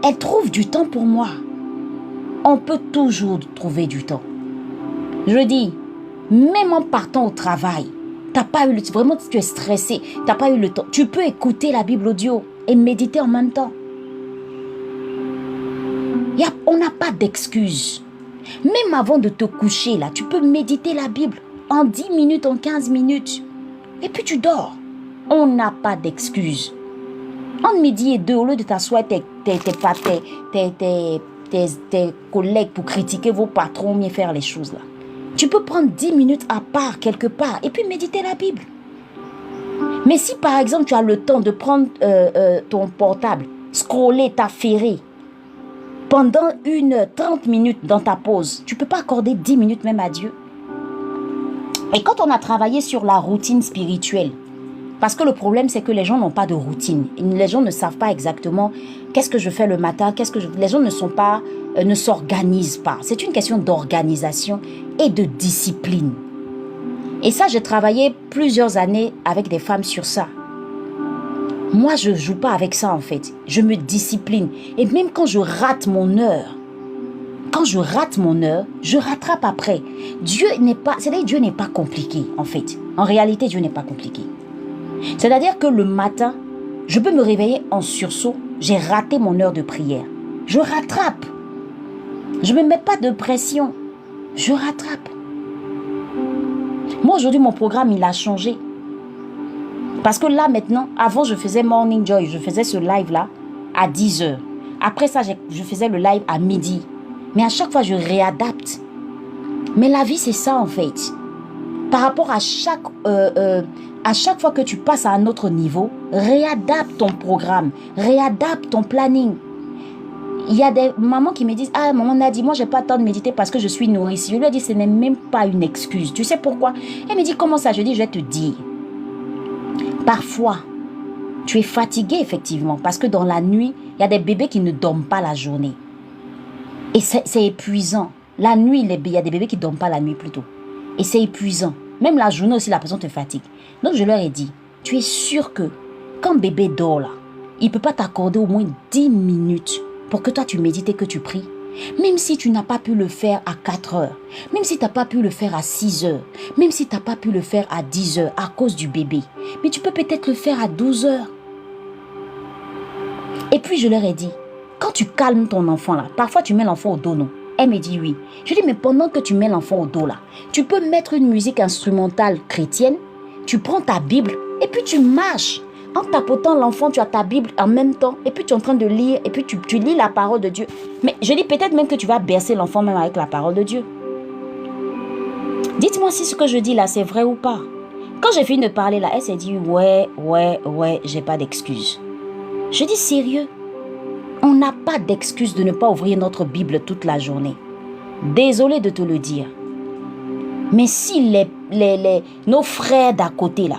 Elle trouve du temps pour moi. On peut toujours trouver du temps. Je dis, même en partant au travail, t'as pas eu le temps, vraiment tu es stressé, t'as pas eu le temps. Tu peux écouter la Bible audio et méditer en même temps. On n'a pas d'excuses. Même avant de te coucher, là, tu peux méditer la Bible. en 10 minutes, en 15 minutes. Et puis tu dors. On n'a pas d'excuses. Entre midi et 2, au lieu de t'asseoir tes collègues pour critiquer vos patrons, mieux faire les choses là. Tu peux prendre 10 minutes à part, quelque part, et puis méditer la Bible. Mais si par exemple tu as le temps de prendre ton portable, scroller, t'affairer, pendant 30 minutes dans ta pause, tu ne peux pas accorder 10 minutes même à Dieu. Et quand on a travaillé sur la routine spirituelle, parce que le problème c'est que les gens n'ont pas de routine. Les gens ne savent pas exactement qu'est-ce que je fais le matin, les gens ne s'organisent pas. C'est une question d'organisation et de discipline. Et ça, j'ai travaillé plusieurs années avec des femmes sur ça. Moi, je ne joue pas avec ça en fait. Je me discipline. Et même quand je rate mon heure, je rattrape après. Dieu n'est pas compliqué en fait. En réalité, Dieu n'est pas compliqué. C'est-à-dire que le matin, je peux me réveiller en sursaut. J'ai raté mon heure de prière. Je rattrape. Je ne me mets pas de pression. Je rattrape. Moi, aujourd'hui, mon programme, il a changé. Parce que là, maintenant, avant, je faisais Morning Joy. Je faisais ce live-là à 10h. Après ça, je faisais le live à midi. Mais à chaque fois, je réadapte. Mais la vie, c'est ça, en fait. Par rapport à chaque fois que tu passes à un autre niveau, réadapte ton programme. Réadapte ton planning. Il y a des mamans qui me disent « Ah, maman Nadie, moi, je n'ai pas le temps de méditer parce que je suis nourrice. » Je lui ai dit « Ce n'est même pas une excuse. Tu sais pourquoi ?» Elle me dit « Comment ça ?» Je dis « Je vais te dire. Parfois, tu es fatigué, effectivement, parce que dans la nuit, il y a des bébés qui ne dorment pas la journée. Et c'est épuisant. La nuit, il y a des bébés qui ne dorment pas la nuit plutôt. Et c'est épuisant. Même la journée aussi, la personne te fatigue. Donc, je leur ai dit « Tu es sûr que quand bébé dort là, il ne peut pas t'accorder au moins 10 minutes pour que toi tu médites et que tu pries. Même si tu n'as pas pu le faire à 4 heures, même si tu n'as pas pu le faire à 6 heures, même si tu n'as pas pu le faire à 10 heures à cause du bébé, mais tu peux peut-être le faire à 12 heures. » Et puis je leur ai dit, quand tu calmes ton enfant là, parfois tu mets l'enfant au dos, non? Elle me dit oui. Je dis, mais pendant que tu mets l'enfant au dos là, tu peux mettre une musique instrumentale chrétienne, tu prends ta Bible et puis tu marches. En tapotant l'enfant, tu as ta Bible en même temps. Et puis tu es en train de lire. Et puis tu lis la parole de Dieu. Mais je dis peut-être même que tu vas bercer l'enfant même avec la parole de Dieu. Dites-moi si ce que je dis là, c'est vrai ou pas. Quand j'ai fini de parler là, elle s'est dit ouais, j'ai pas d'excuse. Je dis sérieux. On n'a pas d'excuse de ne pas ouvrir notre Bible toute la journée. Désolé de te le dire. Mais si nos frères d'à côté là,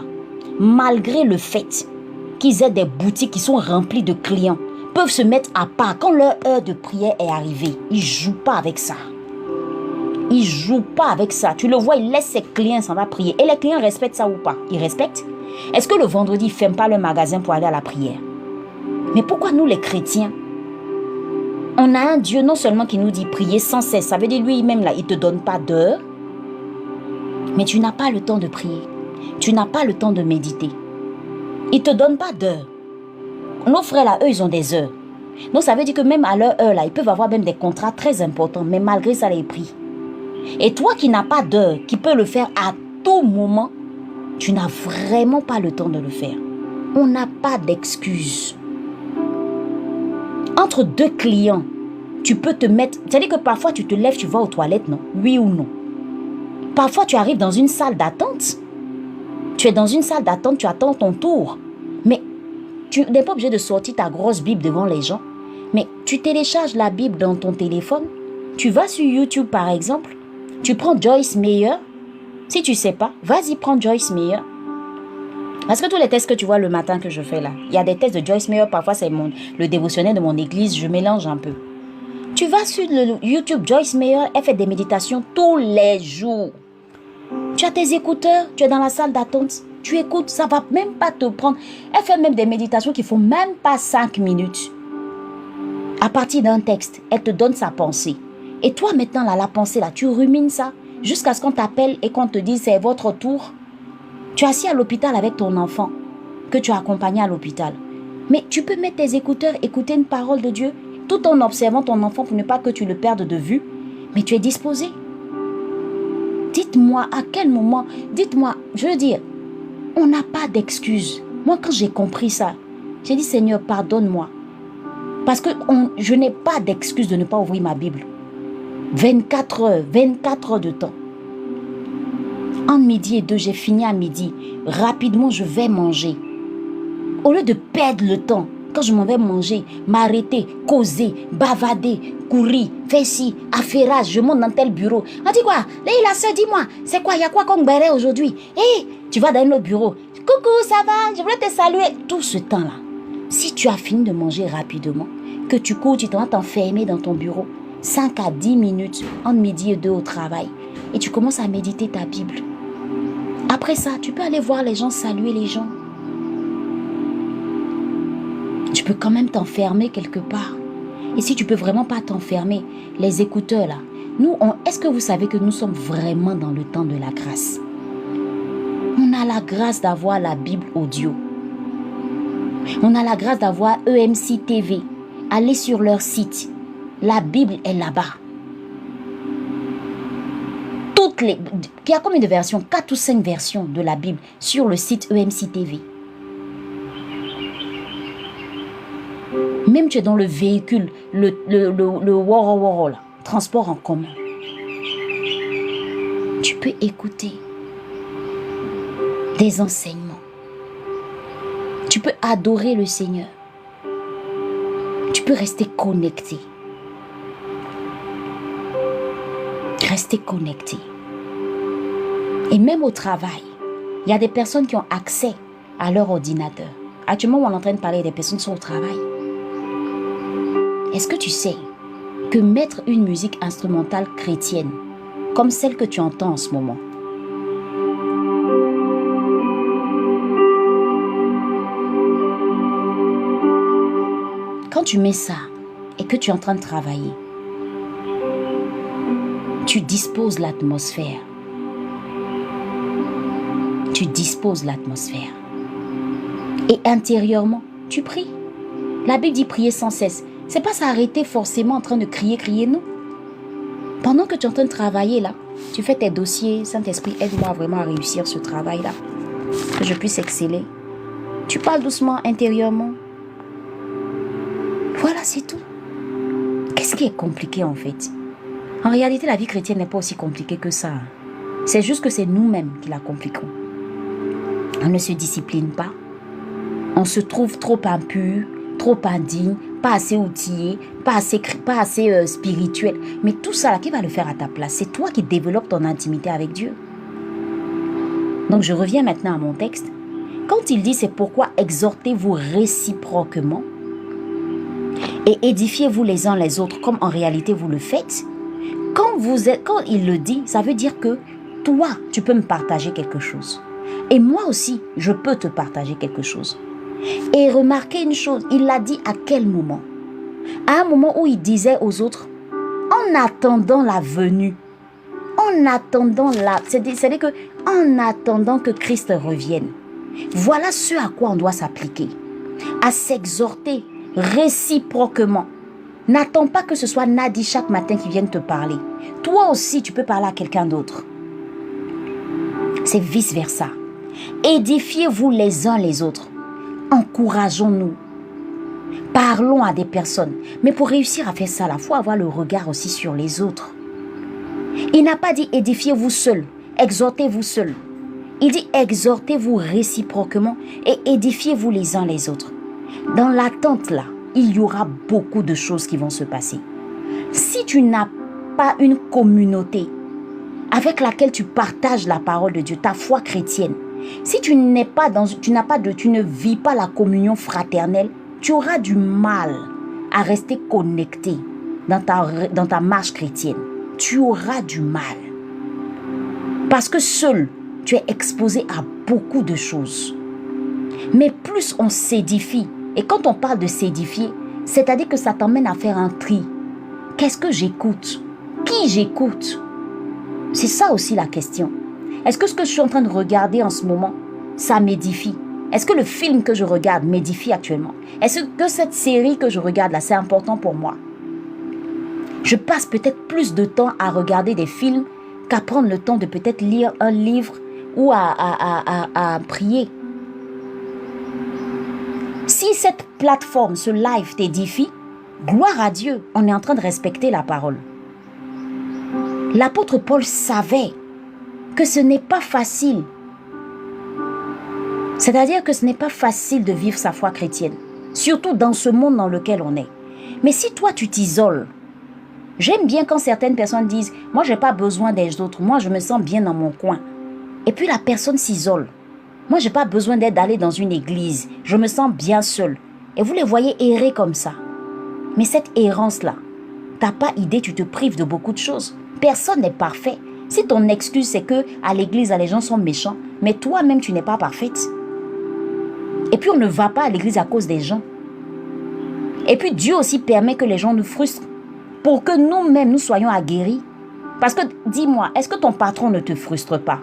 malgré le fait qu'ils aient des boutiques qui sont remplies de clients, peuvent se mettre à part quand leur heure de prière est arrivée. Ils ne jouent pas avec ça. Ils ne jouent pas avec ça. Tu le vois, ils laissent ses clients s'en va prier. Et les clients respectent ça ou pas? Ils respectent? Est-ce que le vendredi, ils ne ferment pas le magasin pour aller à la prière? Mais pourquoi nous les chrétiens, on a un Dieu non seulement qui nous dit prier sans cesse, ça veut dire lui-même là, il ne te donne pas d'heure, mais tu n'as pas le temps de prier. Tu n'as pas le temps de méditer. Ils ne te donnent pas d'heures. Nos frères là, eux, ils ont des heures. Donc ça veut dire que même à leur heure là, ils peuvent avoir même des contrats très importants, mais malgré ça, les prix. Et toi qui n'as pas d'heure, qui peux le faire à tout moment, tu n'as vraiment pas le temps de le faire. On n'a pas d'excuses. Entre deux clients, tu peux te mettre... C'est-à-dire que parfois tu te lèves, tu vas aux toilettes, non? Oui ou non? Parfois tu arrives dans une salle d'attente. Tu es dans une salle d'attente, tu attends ton tour. Mais tu n'es pas obligé de sortir ta grosse Bible devant les gens. Mais tu télécharges la Bible dans ton téléphone. Tu vas sur YouTube par exemple. Tu prends Joyce Meyer. Si tu ne sais pas, vas-y, prends Joyce Meyer. Parce que tous les tests que tu vois le matin que je fais là, il y a des tests de Joyce Meyer. Parfois, c'est le dévotionnel de mon église. Je mélange un peu. Tu vas sur le YouTube Joyce Meyer. Elle fait des méditations tous les jours. Tu as tes écouteurs, tu es dans la salle d'attente, tu écoutes, ça ne va même pas te prendre. Elle fait même des méditations qui ne font même pas 5 minutes. À partir d'un texte, elle te donne sa pensée. Et toi maintenant, là, la pensée, là, tu rumines ça jusqu'à ce qu'on t'appelle et qu'on te dise c'est votre tour. Tu es assis à l'hôpital avec ton enfant que tu as accompagné à l'hôpital. Mais tu peux mettre tes écouteurs, écouter une parole de Dieu tout en observant ton enfant pour ne pas que tu le perdes de vue. Mais tu es disposé. dites-moi à quel moment, dites-moi, je veux dire, on n'a pas d'excuses. Moi, quand j'ai compris ça, j'ai dit, Seigneur, pardonne-moi. Parce que je n'ai pas d'excuse de ne pas ouvrir ma Bible. 24 heures de temps. Entre midi et 2, j'ai fini à midi. Rapidement, je vais manger. Au lieu de perdre le temps, quand je m'en vais manger, m'arrêter, causer, bavader, courir, faire ci, affairage, je monte dans tel bureau. On dit quoi? Là, soeur, dis-moi, c'est quoi? Il y a quoi qu'on béret aujourd'hui? Hé, tu vas dans un autre bureau. Coucou, ça va? Je voulais te saluer. Tout ce temps-là, si tu as fini de manger rapidement, que tu cours, tu vas t'enfermer dans ton bureau, 5 à 10 minutes, entre midi et 2 au travail, et tu commences à méditer ta Bible. Après ça, tu peux aller voir les gens, saluer les gens. Tu peux quand même t'enfermer quelque part. Et si tu peux vraiment pas t'enfermer, les écouteurs là, est-ce que vous savez que nous sommes vraiment dans le temps de la grâce? On a la grâce d'avoir la Bible audio. On a la grâce d'avoir EMC TV. Allez sur leur site. La Bible est là-bas. Il y a combien de versions? 4 ou 5 versions de la Bible sur le site EMC TV. Même tu es dans le véhicule, le woro là, transport en commun. Tu peux écouter des enseignements. Tu peux adorer le Seigneur. Tu peux rester connecté. Rester connecté. Et même au travail, il y a des personnes qui ont accès à leur ordinateur. Actuellement, on est en train de parler des personnes qui sont au travail. Est-ce que tu sais que mettre une musique instrumentale chrétienne, comme celle que tu entends en ce moment, quand tu mets ça et que tu es en train de travailler, tu disposes l'atmosphère. Tu disposes l'atmosphère. Et intérieurement, tu pries. La Bible dit prier sans cesse. C'est pas s'arrêter forcément en train de crier, non. Pendant que tu es en train de travailler là, tu fais tes dossiers. Saint-Esprit, aide-moi vraiment à réussir ce travail-là. Que je puisse exceller. Tu parles doucement intérieurement. Voilà, c'est tout. Qu'est-ce qui est compliqué en fait? En réalité, la vie chrétienne n'est pas aussi compliquée que ça. C'est juste que c'est nous-mêmes qui la compliquons. On ne se discipline pas. On se trouve trop impur, trop indigne, pas assez outillé, pas assez spirituel. Mais tout ça, là, qui va le faire à ta place? C'est toi qui développes ton intimité avec Dieu. Donc, je reviens maintenant à mon texte. Quand il dit, c'est pourquoi exhortez-vous réciproquement et édifiez-vous les uns les autres comme en réalité vous le faites. Quand il le dit, ça veut dire que toi, tu peux me partager quelque chose. Et moi aussi, je peux te partager quelque chose. Et remarquez une chose, il l'a dit à quel moment? À un moment où il disait aux autres, en attendant la venue, c'est-à-dire que en attendant que Christ revienne, voilà ce à quoi on doit s'appliquer, à s'exhorter réciproquement. N'attends pas que ce soit Nadi chaque matin qui vienne te parler. Toi aussi, tu peux parler à quelqu'un d'autre. C'est vice-versa. Édifiez-vous les uns les autres. Encourageons-nous. Parlons à des personnes. Mais pour réussir à faire ça, il faut avoir le regard aussi sur les autres. Il n'a pas dit édifiez-vous seul, exhortez-vous seul. Il dit exhortez-vous réciproquement et édifiez-vous les uns les autres. Dans l'attente là, il y aura beaucoup de choses qui vont se passer. Si tu n'as pas une communauté avec laquelle tu partages la parole de Dieu, ta foi chrétienne, si tu ne vis pas la communion fraternelle, tu auras du mal à rester connecté dans ta marche chrétienne. Tu auras du mal. Parce que seul, tu es exposé à beaucoup de choses. Mais plus on s'édifie, et quand on parle de s'édifier, c'est-à-dire que ça t'emmène à faire un tri. Qu'est-ce que j'écoute? Qui j'écoute? C'est ça aussi la question. Est-ce que ce que je suis en train de regarder en ce moment, ça m'édifie? Est-ce que le film que je regarde m'édifie actuellement? Est-ce que cette série que je regarde là, c'est important pour moi? Je passe peut-être plus de temps à regarder des films qu'à prendre le temps de peut-être lire un livre ou à prier. Si cette plateforme, ce live t'édifie, gloire à Dieu, on est en train de respecter la parole. L'apôtre Paul savait que ce n'est pas facile. C'est-à-dire que ce n'est pas facile de vivre sa foi chrétienne, surtout dans ce monde dans lequel on est. Mais si toi tu t'isoles, j'aime bien quand certaines personnes disent « Moi, je n'ai pas besoin des autres, moi je me sens bien dans mon coin. » Et puis la personne s'isole. Moi, je n'ai pas besoin d'aller dans une église. Je me sens bien seule. Et vous les voyez errer comme ça. Mais cette errance-là, tu n'as pas idée, tu te prives de beaucoup de choses. Personne n'est parfait. Si ton excuse, c'est que à l'église, les gens sont méchants, mais toi-même, tu n'es pas parfaite. Et puis, on ne va pas à l'église à cause des gens. Et puis, Dieu aussi permet que les gens nous frustrent pour que nous-mêmes, nous soyons aguerris. Parce que, dis-moi, est-ce que ton patron ne te frustre pas?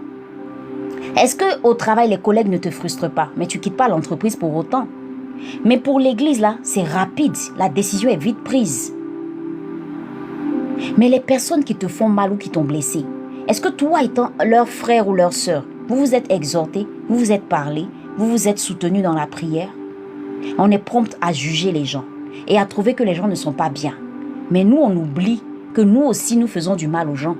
Est-ce qu'au travail, les collègues ne te frustrent pas? Mais tu ne quittes pas l'entreprise pour autant. Mais pour l'église, là, c'est rapide. La décision est vite prise. Mais les personnes qui te font mal ou qui t'ont blessé, est-ce que toi, étant leur frère ou leur sœur, vous vous êtes exhorté, vous vous êtes parlé, vous vous êtes soutenu dans la prière? On est prompt à juger les gens et à trouver que les gens ne sont pas bien. Mais nous, on oublie que nous aussi, nous faisons du mal aux gens.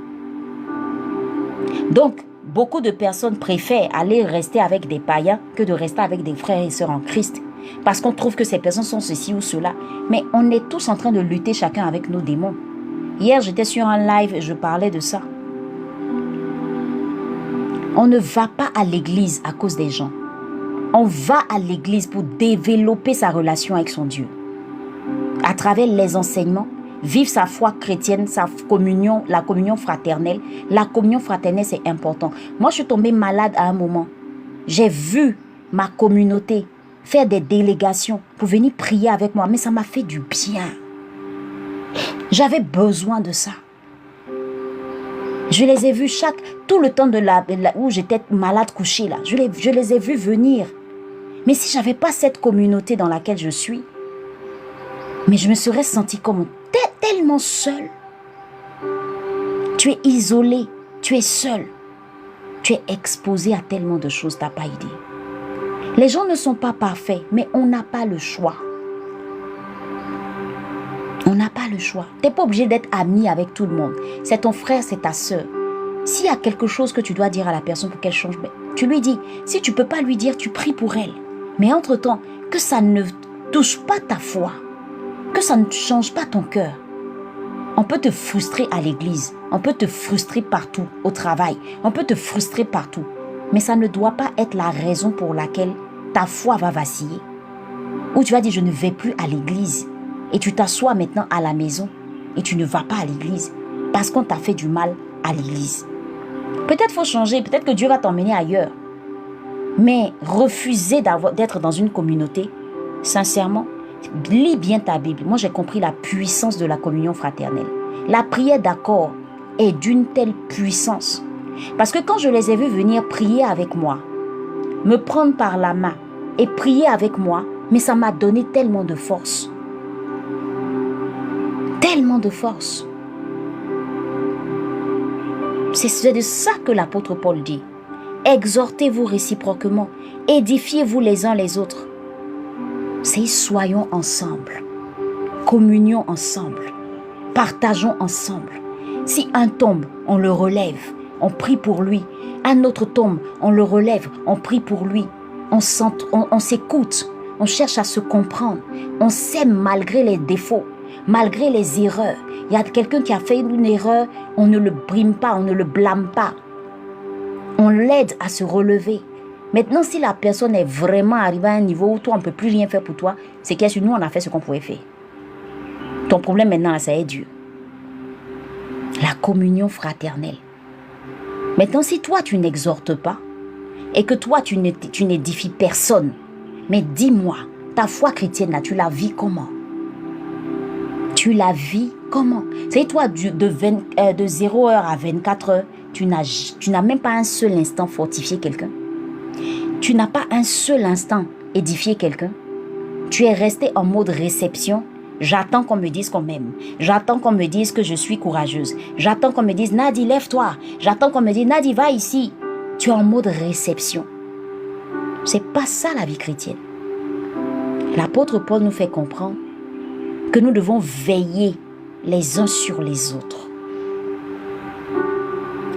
Donc, beaucoup de personnes préfèrent aller rester avec des païens que de rester avec des frères et sœurs en Christ. Parce qu'on trouve que ces personnes sont ceci ou cela. Mais on est tous en train de lutter chacun avec nos démons. Hier, j'étais sur un live et je parlais de ça. On ne va pas à l'église à cause des gens. On va à l'église pour développer sa relation avec son Dieu. À travers les enseignements, vivre sa foi chrétienne, sa communion, la communion fraternelle. La communion fraternelle, c'est important. Moi, je suis tombée malade à un moment. J'ai vu ma communauté faire des délégations pour venir prier avec moi. Mais ça m'a fait du bien. J'avais besoin de ça. Je les ai vus tout le temps où j'étais malade couchée là. Je les ai vus venir. Mais si je n'avais pas cette communauté dans laquelle je suis, mais je me serais sentie comme tellement seule. Tu es isolé, tu es seul. Tu es exposé à tellement de choses, tu n'as pas idée. Les gens ne sont pas parfaits, mais on n'a pas le choix. On n'a pas le choix. Tu n'es pas obligé d'être ami avec tout le monde. C'est ton frère, c'est ta soeur. S'il y a quelque chose que tu dois dire à la personne pour qu'elle change, tu lui dis. Si tu ne peux pas lui dire, tu pries pour elle. Mais entre-temps, que ça ne touche pas ta foi, que ça ne change pas ton cœur. On peut te frustrer à l'église, on peut te frustrer partout, au travail, on peut te frustrer partout. Mais ça ne doit pas être la raison pour laquelle ta foi va vaciller. Ou tu vas dire, je ne vais plus à l'église. Et tu t'assois maintenant à la maison et tu ne vas pas à l'église parce qu'on t'a fait du mal à l'église. Peut-être faut changer, peut-être que Dieu va t'emmener ailleurs. Mais refuser d'être dans une communauté, sincèrement, lis bien ta Bible. Moi, j'ai compris la puissance de la communion fraternelle. La prière d'accord est d'une telle puissance. Parce que quand je les ai vus venir prier avec moi, me prendre par la main et prier avec moi, mais ça m'a donné tellement de force. Tellement de force. C'est de ça que l'apôtre Paul dit. Exhortez-vous réciproquement, édifiez-vous les uns les autres. C'est soyons ensemble, communions ensemble, partageons ensemble. Si un tombe, on le relève, on prie pour lui. Un autre tombe, on le relève, on prie pour lui. On s'écoute, on cherche à se comprendre. On s'aime malgré les défauts, malgré les erreurs. Il y a quelqu'un qui a fait une erreur, on ne le brime pas, on ne le blâme pas. On l'aide à se relever. Maintenant, si la personne est vraiment arrivée à un niveau où toi, on ne peut plus rien faire pour toi, c'est que nous, on a fait ce qu'on pouvait faire. Ton problème maintenant, ça est Dieu. La communion fraternelle. Maintenant, si toi, tu n'exhortes pas et que toi, tu n'édifies personne, mais dis-moi, ta foi chrétienne, là, tu la vis comment? Tu la vis comment? C'est toi, de 0 heure à 24 heures, tu n'as même pas un seul instant fortifié quelqu'un. Tu n'as pas un seul instant édifié quelqu'un. Tu es resté en mode réception. J'attends qu'on me dise qu'on m'aime. J'attends qu'on me dise que je suis courageuse. J'attends qu'on me dise, Nadi, lève-toi. J'attends qu'on me dise, Nadi, va ici. Tu es en mode réception. C'est pas ça la vie chrétienne. L'apôtre Paul nous fait comprendre que nous devons veiller les uns sur les autres.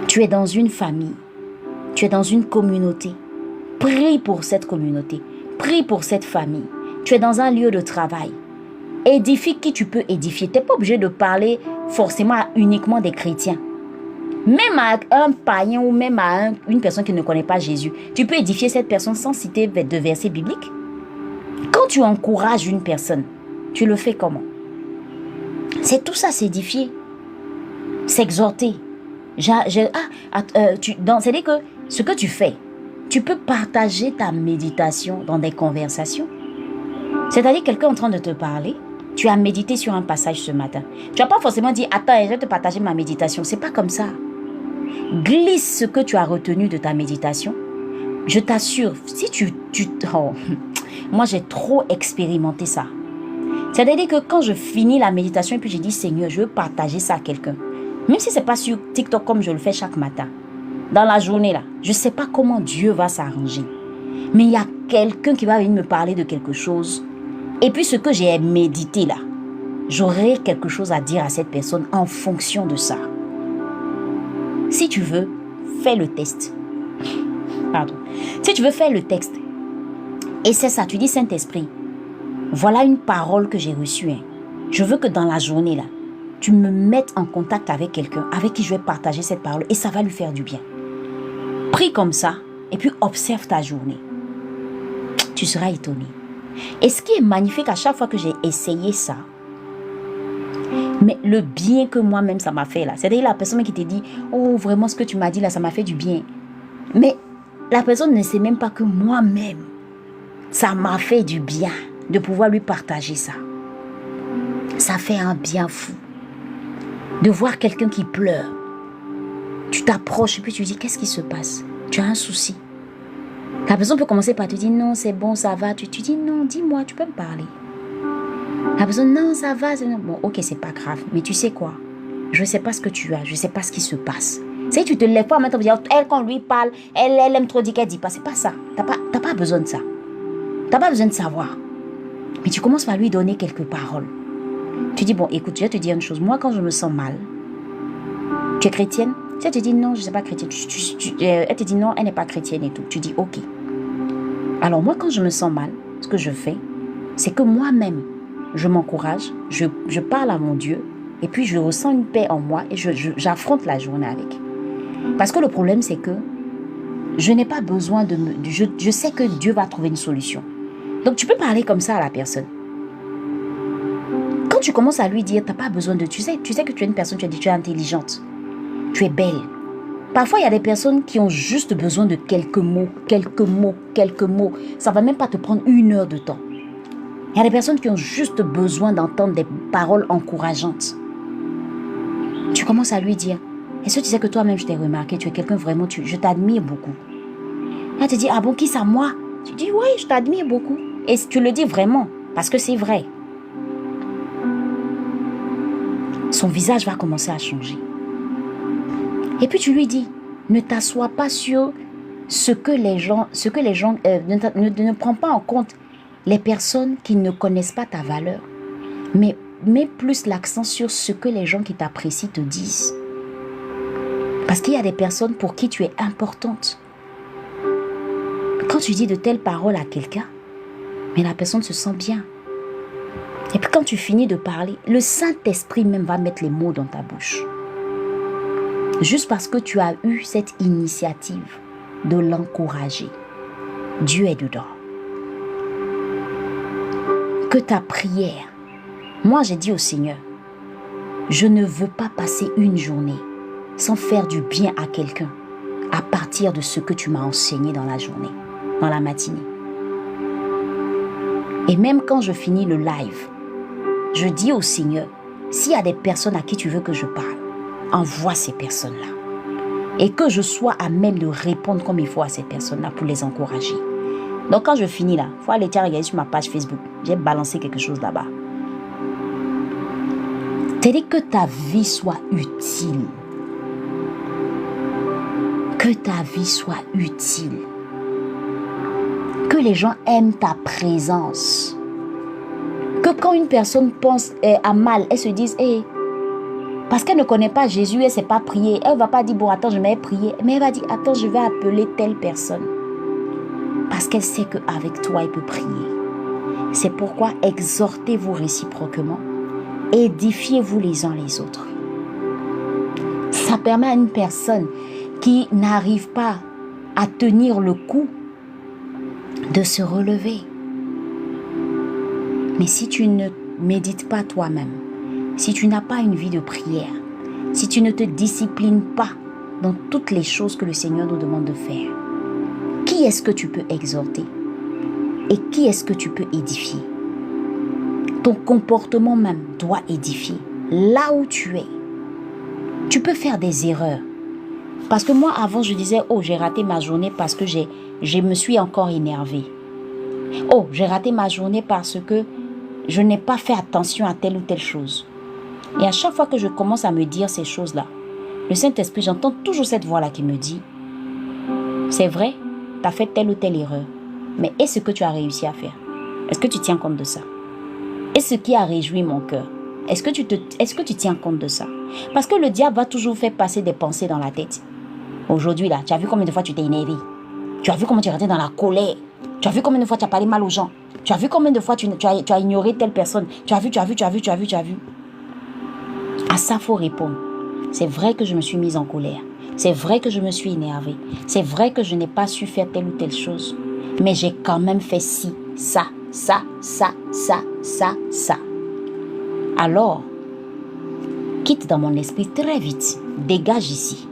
Tu es dans une famille. Tu es dans une communauté. Prie pour cette communauté. Prie pour cette famille. Tu es dans un lieu de travail. Édifie qui tu peux édifier. Tu n'es pas obligé de parler forcément uniquement des chrétiens. Même à un païen ou même à une personne qui ne connaît pas Jésus, tu peux édifier cette personne sans citer de versets bibliques. Quand tu encourages une personne, tu le fais comment? C'est tout ça, s'édifier, s'exhorter. C'est-à-dire que ce que tu fais, tu peux partager ta méditation dans des conversations. C'est-à-dire quelqu'un est en train de te parler, tu as médité sur un passage ce matin. Tu n'as pas forcément dit, attends, je vais te partager ma méditation. C'est pas comme ça. Glisse ce que tu as retenu de ta méditation. Je t'assure, si moi j'ai trop expérimenté ça. C'est-à-dire que quand je finis la méditation et puis je dis, Seigneur, je veux partager ça à quelqu'un. Même si ce n'est pas sur TikTok comme je le fais chaque matin. Dans la journée là, je ne sais pas comment Dieu va s'arranger. Mais il y a quelqu'un qui va venir me parler de quelque chose. Et puis ce que j'ai médité là, j'aurai quelque chose à dire à cette personne en fonction de ça. Si tu veux, fais le test. Pardon. Si tu veux faire le texte, et c'est ça, tu dis Saint-Esprit, voilà une parole que j'ai reçue. Je veux que dans la journée là, tu me mettes en contact avec quelqu'un avec qui je vais partager cette parole et ça va lui faire du bien. Prie comme ça et puis observe ta journée. Tu seras étonné. Et ce qui est magnifique à chaque fois que j'ai essayé ça, mais le bien que moi-même ça m'a fait là, c'est-à-dire la personne qui te dit, oh vraiment ce que tu m'as dit là, ça m'a fait du bien. Mais la personne ne sait même pas que moi-même, ça m'a fait du bien de pouvoir lui partager ça. Ça fait un bien fou. De voir quelqu'un qui pleure. Tu t'approches et puis tu dis, qu'est-ce qui se passe? Tu as un souci. La personne peut commencer par te dire, non, c'est bon, ça va. Tu dis, non, dis-moi, tu peux me parler. La personne, non, ça va. Bon, ok, c'est pas grave. Mais tu sais quoi? Je ne sais pas ce que tu as. Je ne sais pas ce qui se passe. Tu sais, tu te lèves pas maintenant pour dire, elle, quand on lui parle, elle aime trop dire qu'elle dit pas. C'est pas ça. T'as pas besoin de ça. T'as pas besoin de savoir. Mais tu commences par lui donner quelques paroles. Tu dis, bon, écoute, je vais te dire une chose. Moi, quand je me sens mal, tu es chrétienne? Si elle te dit, non, je ne suis pas chrétienne. Elle te dit, non, elle n'est pas chrétienne et tout. Tu dis, ok. Alors, moi, quand je me sens mal, ce que je fais, c'est que moi-même, je m'encourage, je parle à mon Dieu, et puis je ressens une paix en moi, et j'affronte la journée avec. Parce que le problème, c'est que je n'ai pas besoin de je sais que Dieu va trouver une solution. Donc, tu peux parler comme ça à la personne. Quand tu commences à lui dire, tu n'as pas besoin de... Tu sais que tu es une personne, tu es intelligente. Tu es belle. Parfois, il y a des personnes qui ont juste besoin de quelques mots. Ça ne va même pas te prendre 1 heure de temps. Il y a des personnes qui ont juste besoin d'entendre des paroles encourageantes. Tu commences à lui dire, est-ce que tu sais que toi-même, je t'ai remarqué, tu es quelqu'un vraiment, je t'admire beaucoup. Elle te dit, ah bon, qui ça, moi? Tu dis, oui, je t'admire beaucoup. Et tu le dis vraiment, parce que c'est vrai. Son visage va commencer à changer. Et puis tu lui dis, ne t'assois pas sur ce que les gens ne prends pas en compte les personnes qui ne connaissent pas ta valeur, mais mets plus l'accent sur ce que les gens qui t'apprécient te disent. Parce qu'il y a des personnes pour qui tu es importante. Quand tu dis de telles paroles à quelqu'un, mais la personne se sent bien. Et puis quand tu finis de parler, le Saint-Esprit même va mettre les mots dans ta bouche. Juste parce que tu as eu cette initiative de l'encourager. Dieu est dedans. Que ta prière, moi j'ai dit au Seigneur, je ne veux pas passer une journée sans faire du bien à quelqu'un à partir de ce que tu m'as enseigné dans la journée, dans la matinée. Et même quand je finis le live, je dis au Seigneur, s'il y a des personnes à qui tu veux que je parle, envoie ces personnes-là. Et que je sois à même de répondre comme il faut à ces personnes-là pour les encourager. Donc quand je finis là, il faut aller regarder sur ma page Facebook. J'ai balancé quelque chose là-bas. C'est-à-dire que ta vie soit utile. Que ta vie soit utile. Que les gens aiment ta présence. Que quand une personne pense à mal, elle se dise, hey, parce qu'elle ne connaît pas Jésus, elle ne sait pas prier. Elle ne va pas dire, bon, attends, je vais prier. Mais elle va dire, attends, je vais appeler telle personne. Parce qu'elle sait qu'avec toi, elle peut prier. C'est pourquoi exhortez-vous réciproquement. Édifiez-vous les uns les autres. Ça permet à une personne qui n'arrive pas à tenir le coup de se relever. Mais si tu ne médites pas toi-même, si tu n'as pas une vie de prière, si tu ne te disciplines pas dans toutes les choses que le Seigneur nous demande de faire, qui est-ce que tu peux exhorter? Et qui est-ce que tu peux édifier? Ton comportement même doit édifier. Là où tu es, tu peux faire des erreurs. Parce que moi, avant, je disais, oh, j'ai raté ma journée parce que je me suis encore énervée. Oh, j'ai raté ma journée parce que je n'ai pas fait attention à telle ou telle chose. Et à chaque fois que je commence à me dire ces choses-là, le Saint-Esprit, j'entends toujours cette voix-là qui me dit, c'est vrai, tu as fait telle ou telle erreur, mais est-ce que tu as réussi à faire? Est-ce que tu tiens compte de ça? Et ce qui a réjoui mon cœur, est-ce que tu tiens compte de ça? Parce que le diable va toujours faire passer des pensées dans la tête. Aujourd'hui, là, tu as vu combien de fois tu t'es énervé? Tu as vu comment tu es resté dans la colère? Tu as vu combien de fois tu as parlé mal aux gens? Tu as vu combien de fois tu as ignoré telle personne? Tu as vu. À ça, il faut répondre. C'est vrai que je me suis mise en colère. C'est vrai que je me suis énervée. C'est vrai que je n'ai pas su faire telle ou telle chose. Mais j'ai quand même fait ci, ça. Alors, quitte dans mon esprit très vite. Dégage ici.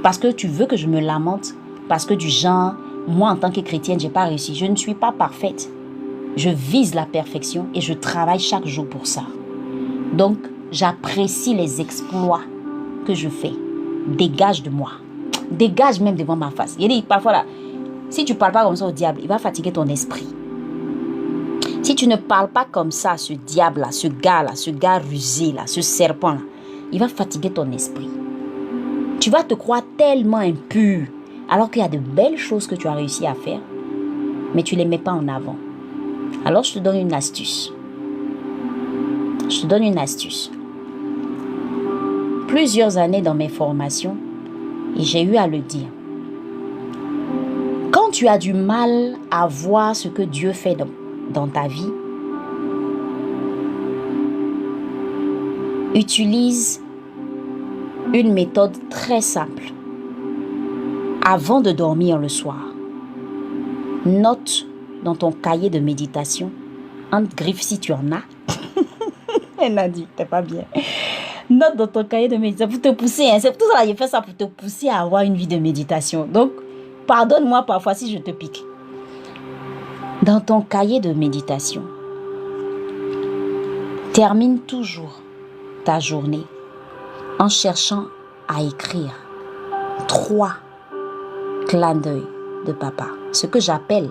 Parce que tu veux que je me lamente. Parce que du genre, moi en tant que chrétienne, je n'ai pas réussi. Je ne suis pas parfaite. Je vise la perfection et je travaille chaque jour pour ça. Donc, j'apprécie les exploits que je fais. Dégage de moi. Dégage même devant ma face. Il dit parfois là, si tu ne parles pas comme ça au diable, il va fatiguer ton esprit. Si tu ne parles pas comme ça à ce diable-là, ce gars rusé-là, ce serpent-là, il va fatiguer ton esprit. Tu vas te croire tellement impur, alors qu'il y a de belles choses que tu as réussi à faire, mais tu ne les mets pas en avant. Alors je te donne une astuce. Plusieurs années dans mes formations, et j'ai eu à le dire. Quand tu as du mal à voir ce que Dieu fait dans ta vie, utilise une méthode très simple. Avant de dormir le soir, note dans ton cahier de méditation, entre griffes si tu en as. Elle a dit, t'es pas bien. Note dans ton cahier de méditation pour te pousser. C'est tout ça, je fais ça pour te pousser à avoir une vie de méditation. Donc, pardonne-moi parfois si je te pique. Dans ton cahier de méditation, termine toujours ta journée en cherchant à écrire 3 clins d'œil de papa. Ce que j'appelle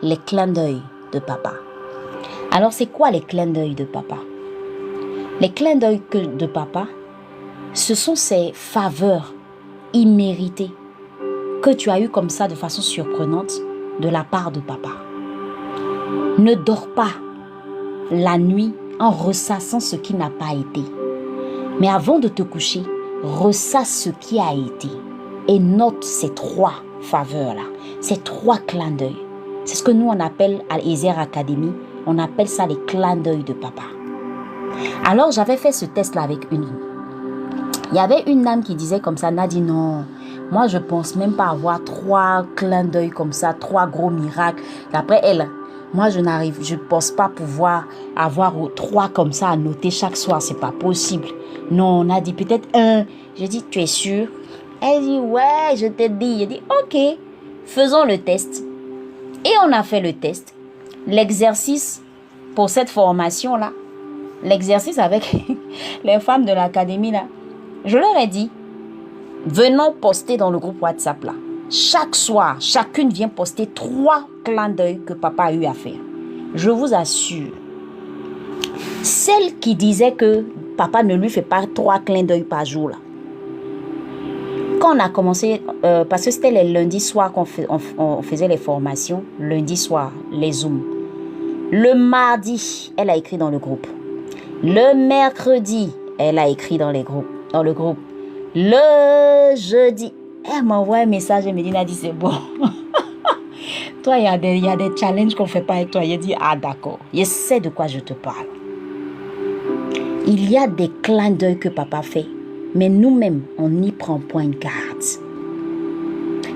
les clins d'œil de papa. Alors, c'est quoi les clins d'œil de papa? Les clins d'œil de papa, ce sont ces faveurs imméritées que tu as eues comme ça de façon surprenante de la part de papa. Ne dors pas la nuit en ressassant ce qui n'a pas été. Mais avant de te coucher, ressasse ce qui a été et note ces 3 faveurs-là, ces 3 clins d'œil. C'est ce que nous on appelle à Ezer Academy, on appelle ça les clins d'œil de papa. Alors j'avais fait ce test-là avec une. Il y avait une dame qui disait comme ça, Nadi, non, moi je pense même pas avoir 3 clins d'œil comme ça, 3 gros miracles. D'après elle, moi je pense pas pouvoir avoir 3 comme ça à noter chaque soir, c'est pas possible. Non, on a dit peut-être 1. J'ai dit, tu es sûre? Elle dit, ouais, je te dis. J'ai dit, ok, faisons le test. Et on a fait le test. L'exercice pour cette formation-là, l'exercice avec les femmes de l'académie, là, je leur ai dit, venons poster dans le groupe WhatsApp, là. Chaque soir, chacune vient poster 3 clins d'œil que papa a eu à faire. Je vous assure, celle qui disait que papa ne lui fait pas 3 clins d'œil par jour là. Quand on a commencé, parce que c'était les lundis soirs on faisait les formations, lundi soir, les Zooms. Le mardi, elle a écrit dans le groupe. Le mercredi, elle a écrit dans le groupe. Le jeudi, elle m'envoie un message et me dit, Nadi, c'est bon. Toi, il y a des challenges qu'on ne fait pas avec toi. Il dit, ah d'accord, je sais de quoi je te parle. Il y a des clins d'œil que papa fait, mais nous-mêmes, on n'y prend point garde.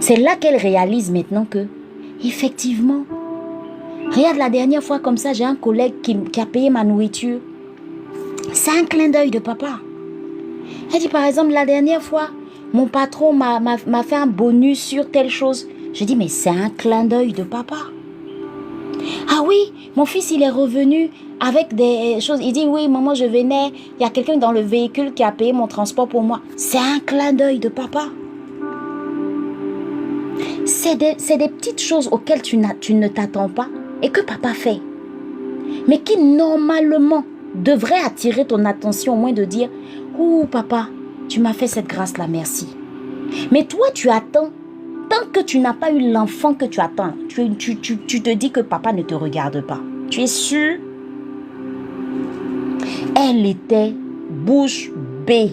C'est là qu'elle réalise maintenant que, effectivement, regarde la dernière fois comme ça, j'ai un collègue qui a payé ma nourriture. C'est un clin d'œil de papa. Elle dit par exemple, la dernière fois, mon patron m'a fait un bonus sur telle chose. Je dis, mais c'est un clin d'œil de papa. Ah oui, mon fils, il est revenu avec des choses. Il dit, oui, maman, je venais. Il y a quelqu'un dans le véhicule qui a payé mon transport pour moi. C'est un clin d'œil de papa. C'est des petites choses auxquelles tu ne t'attends pas et que papa fait. Mais qui, normalement, devrait attirer ton attention au moins de dire, oh, papa, tu m'as fait cette grâce-là, merci. Mais toi, tu attends. Tant que tu n'as pas eu l'enfant que tu attends, tu te dis que papa ne te regarde pas. Tu es sûr? Elle était bouche bée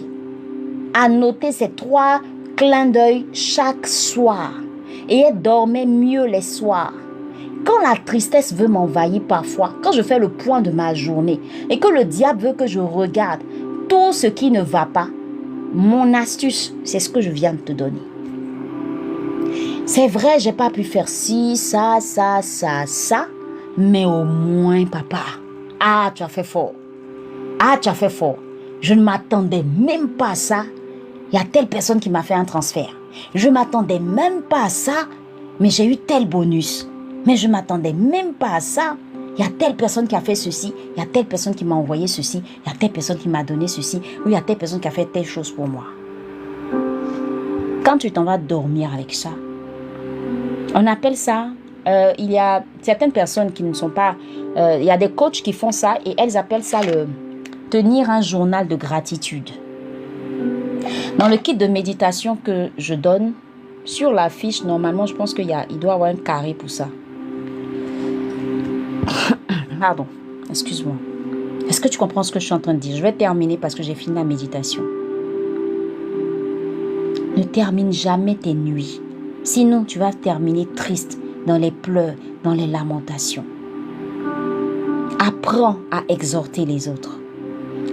à noter ces 3 clins d'œil chaque soir. Et elle dormait mieux les soirs. Quand la tristesse veut m'envahir parfois, quand je fais le point de ma journée et que le diable veut que je regarde tout ce qui ne va pas, mon astuce, c'est ce que je viens de te donner. C'est vrai, j'ai pas pu faire ci, ça, mais au moins, papa, ah, tu as fait fort. Ah, tu as fait fort. Je ne m'attendais même pas à ça. Il y a telle personne qui m'a fait un transfert. Je ne m'attendais même pas à ça, mais j'ai eu tel bonus. Mais je ne m'attendais même pas à ça. Il y a telle personne qui a fait ceci. Il y a telle personne qui m'a envoyé ceci. Il y a telle personne qui m'a donné ceci. Ou il y a telle personne qui a fait telle chose pour moi. Quand tu t'en vas dormir avec ça, on appelle ça, il y a certaines personnes qui ne sont pas, il y a des coachs qui font ça et elles appellent ça le tenir un journal de gratitude. Dans le kit de méditation que je donne, sur la fiche, normalement, je pense qu'il doit y avoir un carré pour ça. Pardon, excuse-moi. Est-ce que tu comprends ce que je suis en train de dire? Je vais terminer parce que j'ai fini la méditation. Ne termine jamais tes nuits. Sinon, tu vas terminer triste, dans les pleurs, dans les lamentations. Apprends à exhorter les autres.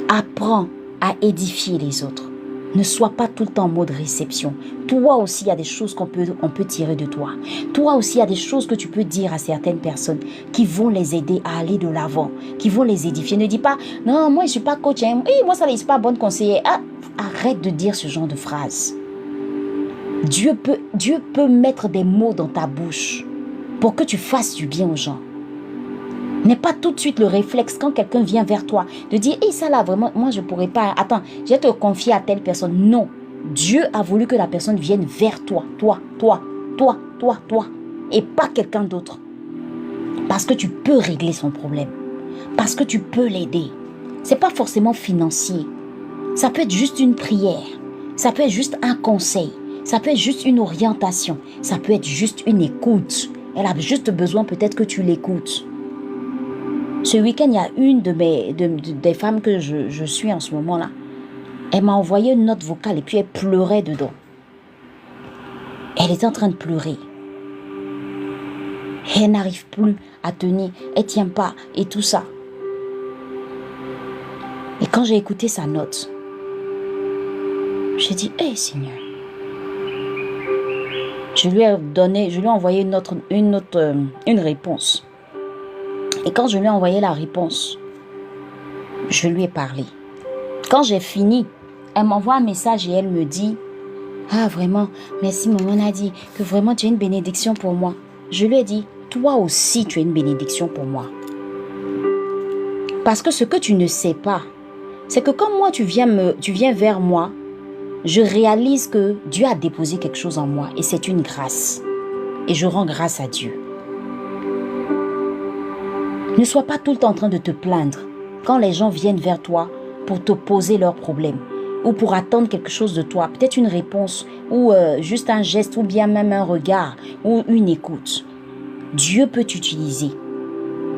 Apprends à édifier les autres. Ne sois pas tout le temps en mode réception. Toi aussi, il y a des choses qu'on peut tirer de toi. Toi aussi, il y a des choses que tu peux dire à certaines personnes qui vont les aider à aller de l'avant, qui vont les édifier. Ne dis pas, non, moi, je ne suis pas coach. Hein. Oui, moi, ça ne suis pas bonne conseillère. Ah, arrête de dire ce genre de phrases. Dieu peut mettre des mots dans ta bouche pour que tu fasses du bien aux gens. N'est pas tout de suite le réflexe quand quelqu'un vient vers toi de dire « Hey, ça là, vraiment, moi je ne pourrais pas. Attends, je vais te confier à telle personne. » Non, Dieu a voulu que la personne vienne vers toi. Et pas quelqu'un d'autre. Parce que tu peux régler son problème. Parce que tu peux l'aider. Ce n'est pas forcément financier. Ça peut être juste une prière. Ça peut être juste un conseil. Ça peut être juste une orientation. Ça peut être juste une écoute. Elle a juste besoin peut-être que tu l'écoutes. Ce week-end, il y a une des femmes que je suis en ce moment-là. Elle m'a envoyé une note vocale et puis elle pleurait dedans. Elle est en train de pleurer. Elle n'arrive plus à tenir. Elle ne tient pas et tout ça. Et quand j'ai écouté sa note, j'ai dit, hey Seigneur. Je lui ai envoyé une réponse. Et quand je lui ai envoyé la réponse, je lui ai parlé. Quand j'ai fini, elle m'envoie un message et elle me dit, ah vraiment, merci maman Nadi, que vraiment tu es une bénédiction pour moi. Je lui ai dit, toi aussi tu es une bénédiction pour moi. Parce que ce que tu ne sais pas, c'est que quand moi tu viens vers moi, je réalise que Dieu a déposé quelque chose en moi et c'est une grâce. Et je rends grâce à Dieu. Ne sois pas tout le temps en train de te plaindre quand les gens viennent vers toi pour te poser leurs problèmes ou pour attendre quelque chose de toi, peut-être une réponse ou juste un geste ou bien même un regard ou une écoute. Dieu peut t'utiliser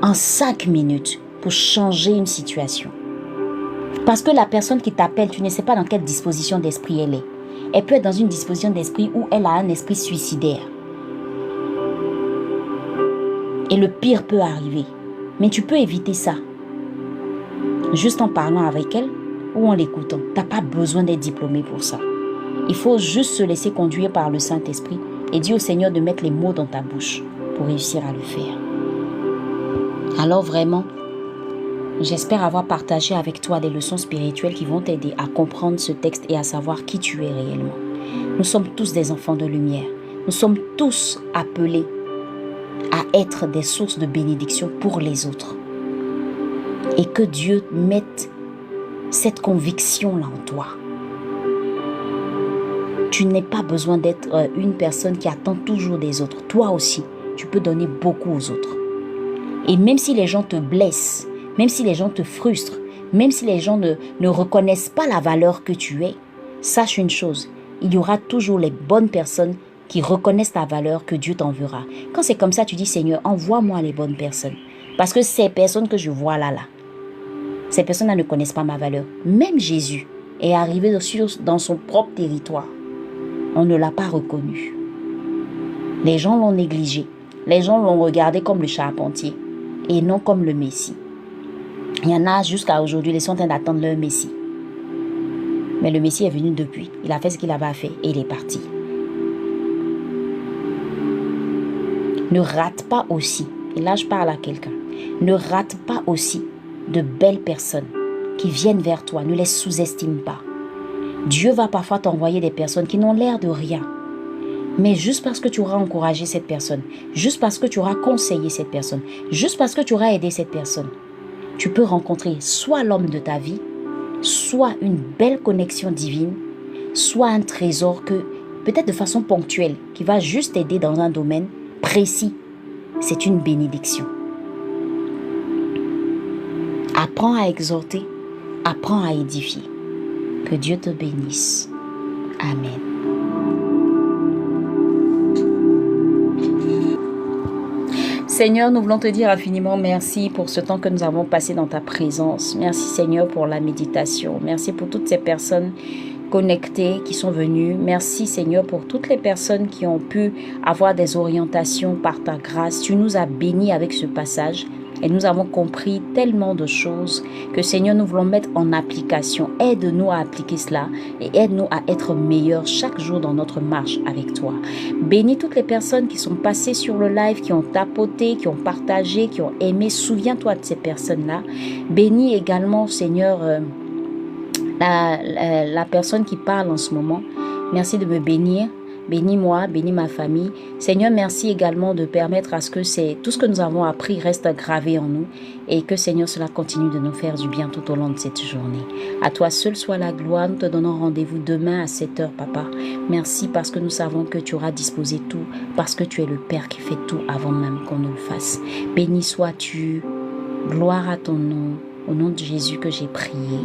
en 5 minutes pour changer une situation. Parce que la personne qui t'appelle, tu ne sais pas dans quelle disposition d'esprit elle est. Elle peut être dans une disposition d'esprit où elle a un esprit suicidaire. Et le pire peut arriver. Mais tu peux éviter ça. Juste en parlant avec elle ou en l'écoutant. Tu n'as pas besoin d'être diplômé pour ça. Il faut juste se laisser conduire par le Saint-Esprit et dire au Seigneur de mettre les mots dans ta bouche pour réussir à le faire. Alors vraiment, j'espère avoir partagé avec toi des leçons spirituelles qui vont t'aider à comprendre ce texte et à savoir qui tu es réellement. Nous sommes tous des enfants de lumière. Nous sommes tous appelés à être des sources de bénédiction pour les autres. Et que Dieu mette cette conviction-là en toi. Tu n'as pas besoin d'être une personne qui attend toujours des autres. Toi aussi, tu peux donner beaucoup aux autres. Et même si les gens te blessent, même si les gens te frustrent, même si les gens ne reconnaissent pas la valeur que tu es, sache une chose, il y aura toujours les bonnes personnes qui reconnaissent ta valeur que Dieu t'enverra. Quand c'est comme ça, tu dis, Seigneur, envoie-moi les bonnes personnes. Parce que ces personnes que je vois là, ces personnes-là ne connaissent pas ma valeur. Même Jésus est arrivé dans son propre territoire. On ne l'a pas reconnu. Les gens l'ont négligé. Les gens l'ont regardé comme le charpentier et non comme le Messie. Il y en a jusqu'à aujourd'hui, ils sont en train d'attendre leur Messie. Mais le Messie est venu depuis. Il a fait ce qu'il avait à faire et il est parti. Ne rate pas aussi, et là je parle à quelqu'un, ne rate pas aussi de belles personnes qui viennent vers toi. Ne les sous-estime pas. Dieu va parfois t'envoyer des personnes qui n'ont l'air de rien. Mais juste parce que tu auras encouragé cette personne, juste parce que tu auras conseillé cette personne, juste parce que tu auras aidé cette personne, tu peux rencontrer soit l'homme de ta vie, soit une belle connexion divine, soit un trésor que, peut-être de façon ponctuelle, qui va juste t'aider dans un domaine précis. C'est une bénédiction. Apprends à exhorter, apprends à édifier. Que Dieu te bénisse. Amen. Seigneur, nous voulons te dire infiniment merci pour ce temps que nous avons passé dans ta présence. Merci Seigneur pour la méditation. Merci pour toutes ces personnes connectées qui sont venues. Merci Seigneur pour toutes les personnes qui ont pu avoir des orientations par ta grâce. Tu nous as bénis avec ce passage et nous avons compris tellement de choses que Seigneur, nous voulons mettre en application. Aide-nous à appliquer cela et aide-nous à être meilleurs chaque jour dans notre marche avec toi. Bénis toutes les personnes qui sont passées sur le live, qui ont tapoté, qui ont partagé, qui ont aimé. Souviens-toi de ces personnes-là. Bénis également, Seigneur, la personne qui parle en ce moment. Merci de me bénir. Bénis-moi, bénis ma famille. Seigneur, merci également de permettre à ce que tout ce que nous avons appris reste gravé en nous et que, Seigneur, cela continue de nous faire du bien tout au long de cette journée. À toi seul soit la gloire. Nous te donnons rendez-vous demain à 7h, Papa. Merci parce que nous savons que tu auras disposé tout, parce que tu es le Père qui fait tout avant même qu'on ne le fasse. Béni sois-tu. Gloire à ton nom. Au nom de Jésus que j'ai prié.